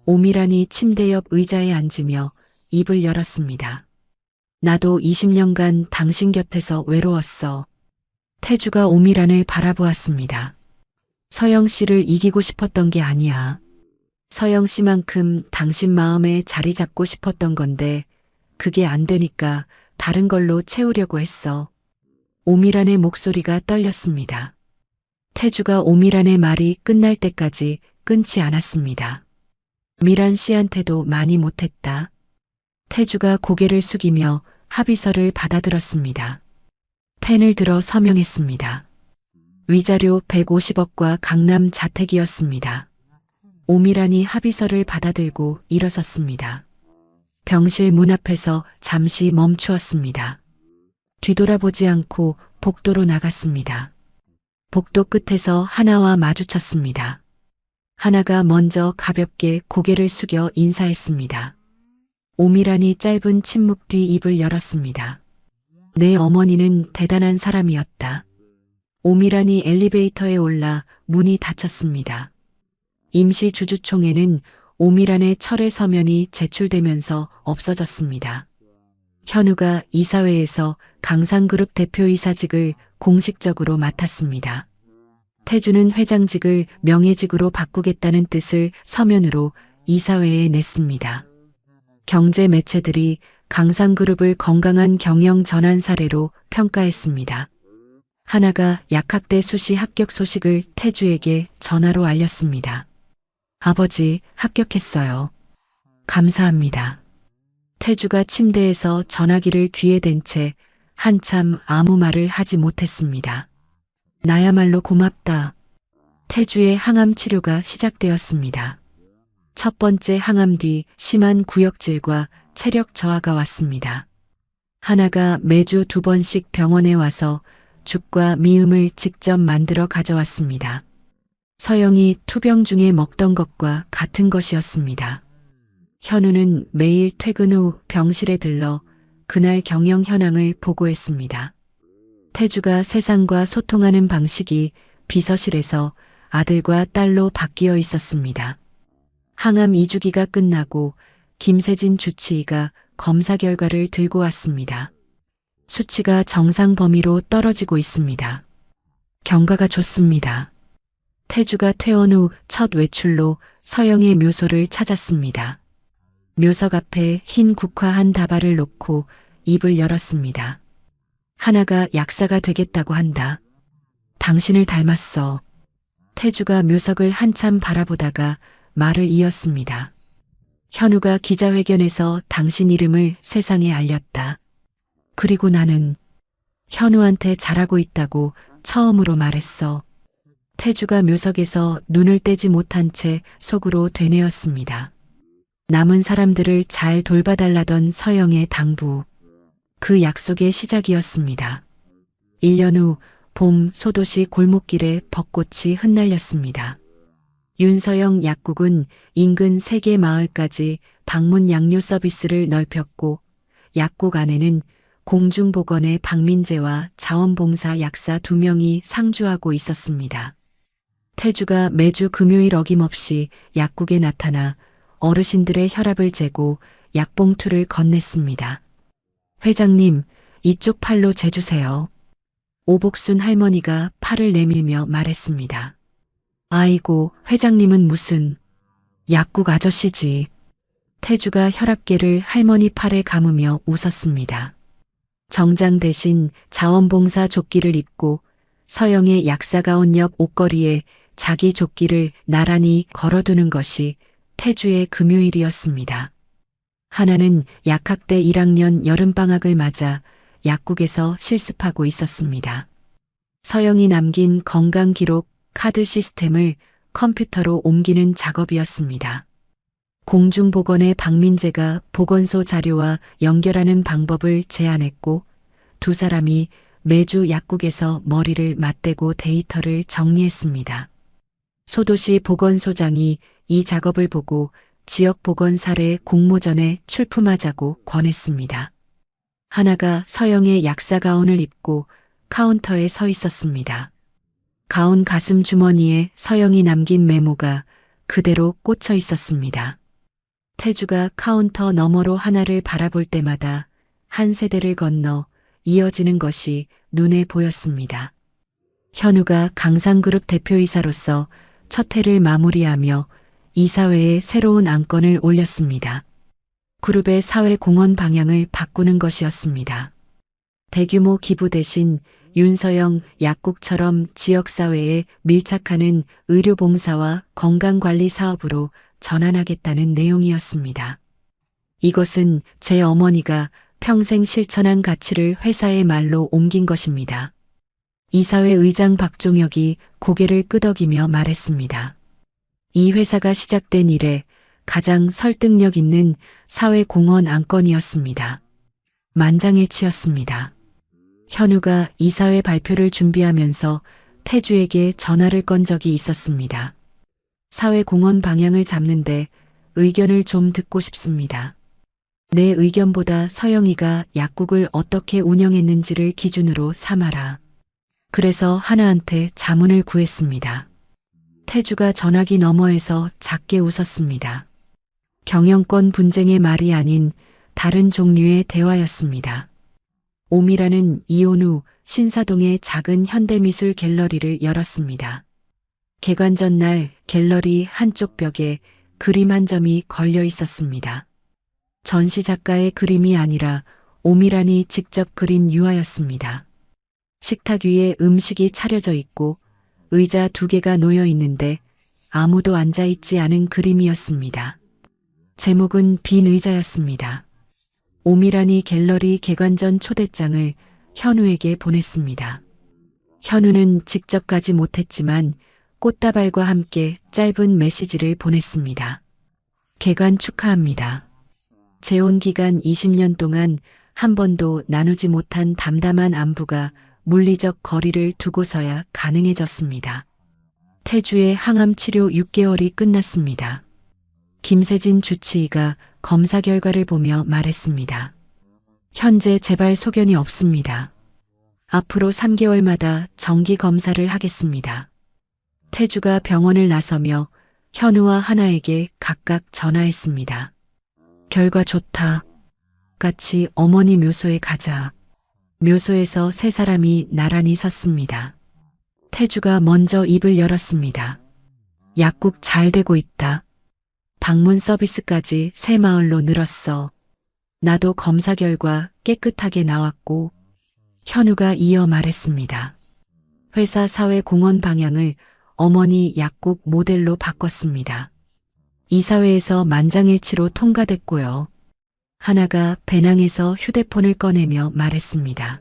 A: 오미란이 침대 옆 의자에 앉으며 입을 열었습니다. 나도 20년간 당신 곁에서 외로웠어. 태주가 오미란을 바라보았습니다. 서영 씨를 이기고 싶었던 게 아니야. 서영 씨만큼 당신 마음에 자리 잡고 싶었던 건데 그게 안 되니까 다른 걸로 채우려고 했어. 오미란의 목소리가 떨렸습니다. 태주가 오미란의 말이 끝날 때까지 끊지 않았습니다. 미란 씨한테도 많이 못했다. 태주가 고개를 숙이며 합의서를 받아들었습니다. 펜을 들어 서명했습니다. 위자료 150억과 강남 자택이었습니다. 오미란이 합의서를 받아들고 일어섰습니다. 병실 문 앞에서 잠시 멈추었습니다. 뒤돌아보지 않고 복도로 나갔습니다. 복도 끝에서 하나와 마주쳤습니다. 하나가 먼저 가볍게 고개를 숙여 인사했습니다. 오미란이 짧은 침묵 뒤 입을 열었습니다. 내 어머니는 대단한 사람이었다. 오미란이 엘리베이터에 올라 문이 닫혔습니다. 임시 주주총회는 오미란의 철회 서면이 제출되면서 없어졌습니다. 현우가 이사회에서 강상그룹 대표이사직을 공식적으로 맡았습니다. 태주는 회장직을 명예직으로 바꾸겠다는 뜻을 서면으로 이사회에 냈습니다. 경제 매체들이 강상그룹을 건강한 경영 전환 사례로 평가했습니다. 하나가 약학대 수시 합격 소식을 태주에게 전화로 알렸습니다. 아버지, 합격했어요. 감사합니다. 태주가 침대에서 전화기를 귀에 댄 채 한참 아무 말을 하지 못했습니다. 나야말로 고맙다. 태주의 항암 치료가 시작되었습니다. 첫 번째 항암 뒤 심한 구역질과 체력 저하가 왔습니다. 하나가 매주 2번씩 병원에 와서 죽과 미음을 직접 만들어 가져왔습니다. 서영이 투병 중에 먹던 것과 같은 것이었습니다. 현우는 매일 퇴근 후 병실에 들러 그날 경영 현황을 보고했습니다. 태주가 세상과 소통하는 방식이 비서실에서 아들과 딸로 바뀌어 있었습니다. 항암 2주기가 끝나고 김세진 주치의가 검사 결과를 들고 왔습니다. 수치가 정상 범위로 떨어지고 있습니다. 경과가 좋습니다. 태주가 퇴원 후 첫 외출로 서영의 묘소를 찾았습니다. 묘석 앞에 흰 국화한 다발을 놓고 입을 열었습니다. 하나가 약사가 되겠다고 한다. 당신을 닮았어. 태주가 묘석을 한참 바라보다가 말을 이었습니다. 현우가 기자회견에서 당신 이름을 세상에 알렸다. 그리고 나는 현우한테 잘하고 있다고 처음으로 말했어. 태주가 묘석에서 눈을 떼지 못한 채 속으로 되뇌었습니다. 남은 사람들을 잘 돌봐달라던 서영의 당부. 그 약속의 시작이었습니다. 1년 후 봄 소도시 골목길에 벚꽃이 흩날렸습니다. 윤서영 약국은 인근 3개 마을까지 방문 양료 서비스를 넓혔고 약국 안에는 공중보건의 박민재와 자원봉사 약사 2명이 상주하고 있었습니다. 태주가 매주 금요일 어김없이 약국에 나타나 어르신들의 혈압을 재고 약봉투를 건넸습니다. 회장님, 이쪽 팔로 재주세요. 오복순 할머니가 팔을 내밀며 말했습니다. 아이고, 회장님은 무슨 약국 아저씨지. 태주가 혈압계를 할머니 팔에 감으며 웃었습니다. 정장 대신 자원봉사 조끼를 입고 서영의 약사가운 옆 옷걸이에 자기 조끼를 나란히 걸어두는 것이 태주의 금요일이었습니다. 하나는 약학대 1학년 여름방학을 맞아 약국에서 실습하고 있었습니다. 서영이 남긴 건강기록 카드 시스템을 컴퓨터로 옮기는 작업이었습니다. 공중보건의 박민재가 보건소 자료와 연결하는 방법을 제안했고 두 사람이 매주 약국에서 머리를 맞대고 데이터를 정리했습니다. 소도시 보건소장이 이 작업을 보고 지역 보건 사례 공모전에 출품하자고 권했습니다. 하나가 서영의 약사 가운을 입고 카운터에 서 있었습니다. 가운 가슴 주머니에 서영이 남긴 메모가 그대로 꽂혀 있었습니다. 태주가 카운터 너머로 하나를 바라볼 때마다 한 세대를 건너 이어지는 것이 눈에 보였습니다. 현우가 강상그룹 대표이사로서 첫 해를 마무리하며 이사회에 새로운 안건을 올렸습니다. 그룹의 사회공헌 방향을 바꾸는 것이었습니다. 대규모 기부 대신 윤서영 약국처럼 지역사회에 밀착하는 의료봉사와 건강관리 사업으로 전환하겠다는 내용이었습니다. 이것은 제 어머니가 평생 실천한 가치를 회사의 말로 옮긴 것입니다. 이사회 의장 박종혁이 고개를 끄덕이며 말했습니다. 이 회사가 시작된 이래 가장 설득력 있는 사회공헌 안건이었습니다. 만장일치였습니다. 현우가 이사회 발표를 준비하면서 태주에게 전화를 건 적이 있었습니다. 사회공헌 방향을 잡는데 의견을 좀 듣고 싶습니다. 내 의견보다 서영이가 약국을 어떻게 운영했는지를 기준으로 삼아라. 그래서 하나한테 자문을 구했습니다. 태주가 전화기 너머에서 작게 웃었습니다. 경영권 분쟁의 말이 아닌 다른 종류의 대화였습니다. 오미라는 이혼 후 신사동의 작은 현대미술 갤러리를 열었습니다. 개관 전날 갤러리 한쪽 벽에 그림 한 점이 걸려 있었습니다. 전시 작가의 그림이 아니라 오미란이 직접 그린 유화였습니다. 식탁 위에 음식이 차려져 있고 의자 2개가 놓여 있는데 아무도 앉아 있지 않은 그림이었습니다. 제목은 빈 의자였습니다. 오미란이 갤러리 개관 전 초대장을 현우에게 보냈습니다. 현우는 직접 가지 못했지만 꽃다발과 함께 짧은 메시지를 보냈습니다. 개관 축하합니다. 재혼 기간 20년 동안 한 번도 나누지 못한 담담한 안부가 물리적 거리를 두고서야 가능해졌습니다. 태주의 항암 치료 6개월이 끝났습니다. 김세진 주치의가 검사 결과를 보며 말했습니다. 현재 재발 소견이 없습니다. 앞으로 3개월마다 정기 검사를 하겠습니다. 태주가 병원을 나서며 현우와 하나에게 각각 전화했습니다. 결과 좋다. 같이 어머니 묘소에 가자. 묘소에서 3사람이 나란히 섰습니다. 태주가 먼저 입을 열었습니다. 약국 잘 되고 있다. 방문 서비스까지 새마을로 늘었어. 나도 검사 결과 깨끗하게 나왔고. 현우가 이어 말했습니다. 회사 사회공헌 방향을 어머니 약국 모델로 바꿨습니다. 이사회에서 만장일치로 통과됐고요. 하나가 배낭에서 휴대폰을 꺼내며 말했습니다.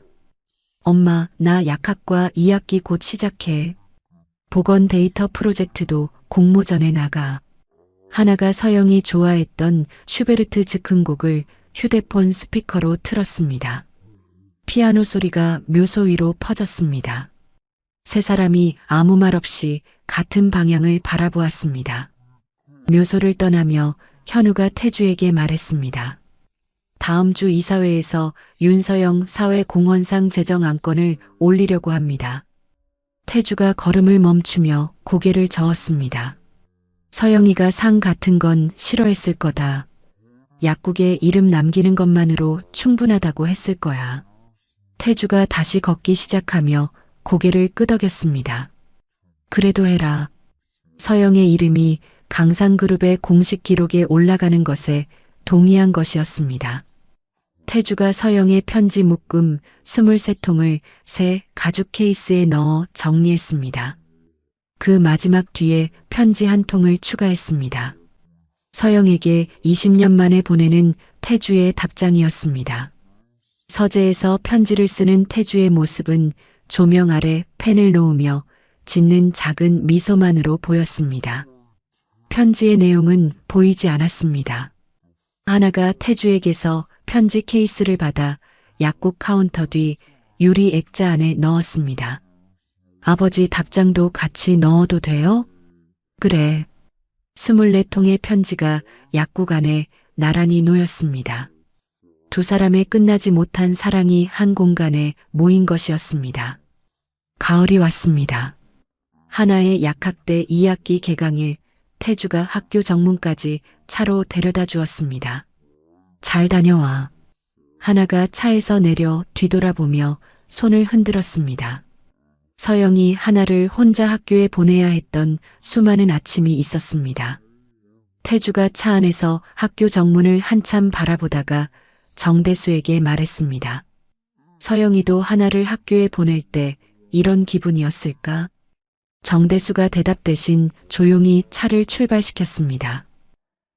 A: 엄마, 나 약학과 2학기 곧 시작해. 보건 데이터 프로젝트도 공모전에 나가. 하나가 서영이 좋아했던 슈베르트 즉흥곡을 휴대폰 스피커로 틀었습니다. 피아노 소리가 묘소 위로 퍼졌습니다. 3사람이 아무 말 없이 같은 방향을 바라보았습니다. 묘소를 떠나며 현우가 태주에게 말했습니다. 다음 주 이사회에서 윤서영 사회공헌상 제정 안건을 올리려고 합니다. 태주가 걸음을 멈추며 고개를 저었습니다. 서영이가 상 같은 건 싫어했을 거다. 약국에 이름 남기는 것만으로 충분하다고 했을 거야. 태주가 다시 걷기 시작하며 고개를 끄덕였습니다. 그래도 해라. 서영의 이름이 강상그룹의 공식 기록에 올라가는 것에 동의한 것이었습니다. 태주가 서영의 편지 묶음 23통을 새 가죽 케이스에 넣어 정리했습니다. 그 마지막 뒤에 편지 한 통을 추가했습니다. 서영에게 20년 만에 보내는 태주의 답장이었습니다. 서재에서 편지를 쓰는 태주의 모습은 조명 아래 펜을 놓으며 짓는 작은 미소만으로 보였습니다. 편지의 내용은 보이지 않았습니다. 하나가 태주에게서 편지 케이스를 받아 약국 카운터 뒤 유리 액자 안에 넣었습니다. 아버지 답장도 같이 넣어도 돼요? 그래. 24통의 편지가 약국 안에 나란히 놓였습니다. 두 사람의 끝나지 못한 사랑이 한 공간에 모인 것이었습니다. 가을이 왔습니다. 하나의 약학대 2학기 개강일, 태주가 학교 정문까지 차로 데려다 주었습니다. 잘 다녀와. 하나가 차에서 내려 뒤돌아보며 손을 흔들었습니다. 서영이 하나를 혼자 학교에 보내야 했던 수많은 아침이 있었습니다. 태주가 차 안에서 학교 정문을 한참 바라보다가 정대수에게 말했습니다. 서영이도 하나를 학교에 보낼 때 이런 기분이었을까? 정대수가 대답 대신 조용히 차를 출발시켰습니다.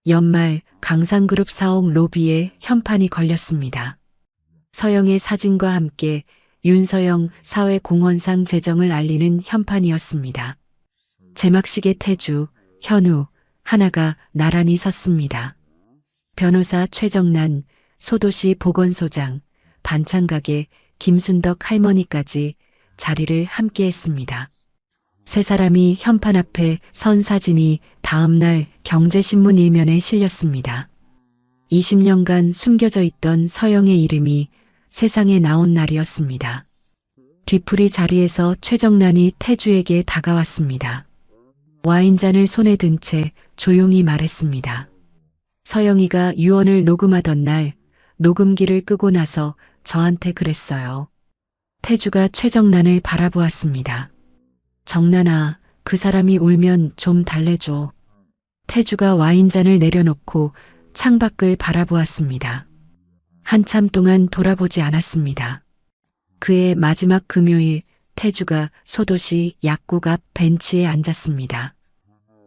A: 연말 강상그룹 사옥 로비에 현판이 걸렸습니다. 서영의 사진과 함께 윤서영 사회공헌상 제정을 알리는 현판이었습니다. 제막식에 태주, 현우, 하나가 나란히 섰습니다. 변호사 최정란, 소도시 보건소장, 반찬가게 김순덕 할머니까지 자리를 함께했습니다. 세 사람이 현판 앞에 선 사진이 다음 날 경제신문 일면에 실렸습니다. 20년간 숨겨져 있던 서영의 이름이 세상에 나온 날이었습니다. 뒤풀이 자리에서 최정란이 태주에게 다가왔습니다. 와인잔을 손에 든 채 조용히 말했습니다. 서영이가 유언을 녹음하던 날 녹음기를 끄고 나서 저한테 그랬어요. 태주가 최정란을 바라보았습니다. 정란아, 그 사람이 울면 좀 달래줘. 태주가 와인잔을 내려놓고 창밖을 바라보았습니다. 한참 동안 돌아보지 않았습니다. 그의 마지막 금요일, 태주가 소도시 약국 앞 벤치에 앉았습니다.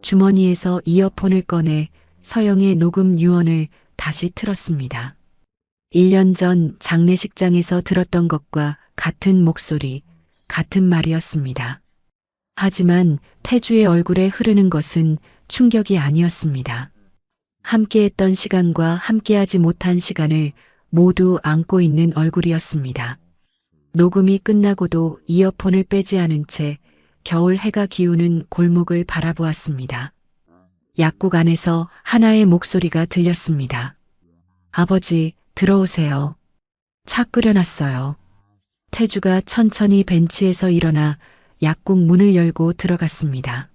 A: 주머니에서 이어폰을 꺼내 서영의 녹음 유언을 다시 틀었습니다. 1년 전 장례식장에서 들었던 것과 같은 목소리, 같은 말이었습니다. 하지만 태주의 얼굴에 흐르는 것은 충격이 아니었습니다. 함께했던 시간과 함께하지 못한 시간을 모두 안고 있는 얼굴이었습니다. 녹음이 끝나고도 이어폰을 빼지 않은 채 겨울 해가 기우는 골목을 바라보았습니다. 약국 안에서 하나의 목소리가 들렸습니다. 아버지, 들어오세요. 차 끓여놨어요. 태주가 천천히 벤치에서 일어나 약국 문을 열고 들어갔습니다.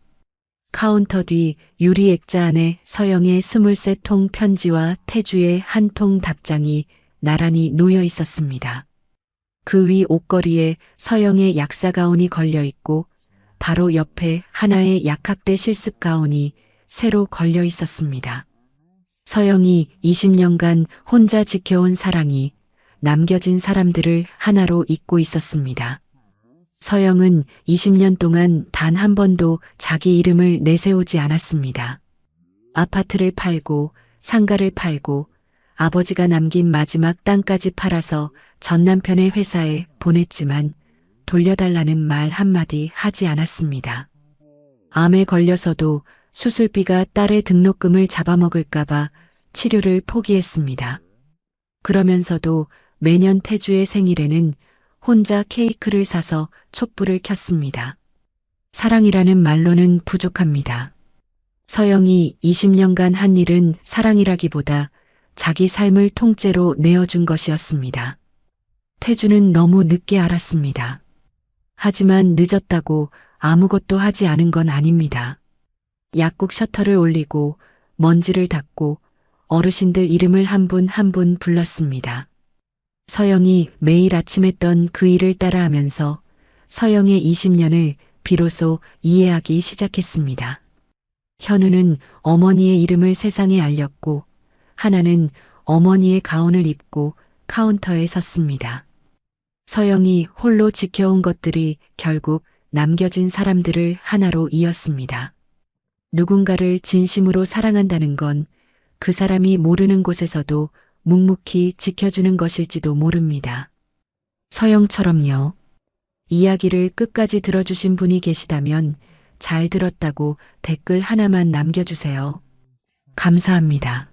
A: 카운터 뒤 유리 액자 안에 서영의 23통 편지와 태주의 한 통 답장이 나란히 놓여 있었습니다. 그 위 옷걸이에 서영의 약사 가운이 걸려 있고 바로 옆에 하나의 약학대 실습 가운이 새로 걸려 있었습니다. 서영이 20년간 혼자 지켜온 사랑이 남겨진 사람들을 하나로 잇고 있었습니다. 서영은 20년 동안 단 한 번도 자기 이름을 내세우지 않았습니다. 아파트를 팔고 상가를 팔고 아버지가 남긴 마지막 땅까지 팔아서 전 남편의 회사에 보냈지만 돌려달라는 말 한마디 하지 않았습니다. 암에 걸려서도 수술비가 딸의 등록금을 잡아먹을까봐 치료를 포기했습니다. 그러면서도 매년 태주의 생일에는 혼자 케이크를 사서 촛불을 켰습니다. 사랑이라는 말로는 부족합니다. 서영이 20년간 한 일은 사랑이라기보다 자기 삶을 통째로 내어준 것이었습니다. 태주는 너무 늦게 알았습니다. 하지만 늦었다고 아무것도 하지 않은 건 아닙니다. 약국 셔터를 올리고 먼지를 닦고 어르신들 이름을 한 분 한 분 불렀습니다. 서영이 매일 아침 했던 그 일을 따라하면서 서영의 20년을 비로소 이해하기 시작했습니다. 현우는 어머니의 이름을 세상에 알렸고 하나는 어머니의 가운을 입고 카운터에 섰습니다. 서영이 홀로 지켜온 것들이 결국 남겨진 사람들을 하나로 이었습니다. 누군가를 진심으로 사랑한다는 건 그 사람이 모르는 곳에서도 묵묵히 지켜주는 것일지도 모릅니다. 서영처럼요. 이야기를 끝까지 들어주신 분이 계시다면 잘 들었다고 댓글 하나만 남겨주세요. 감사합니다.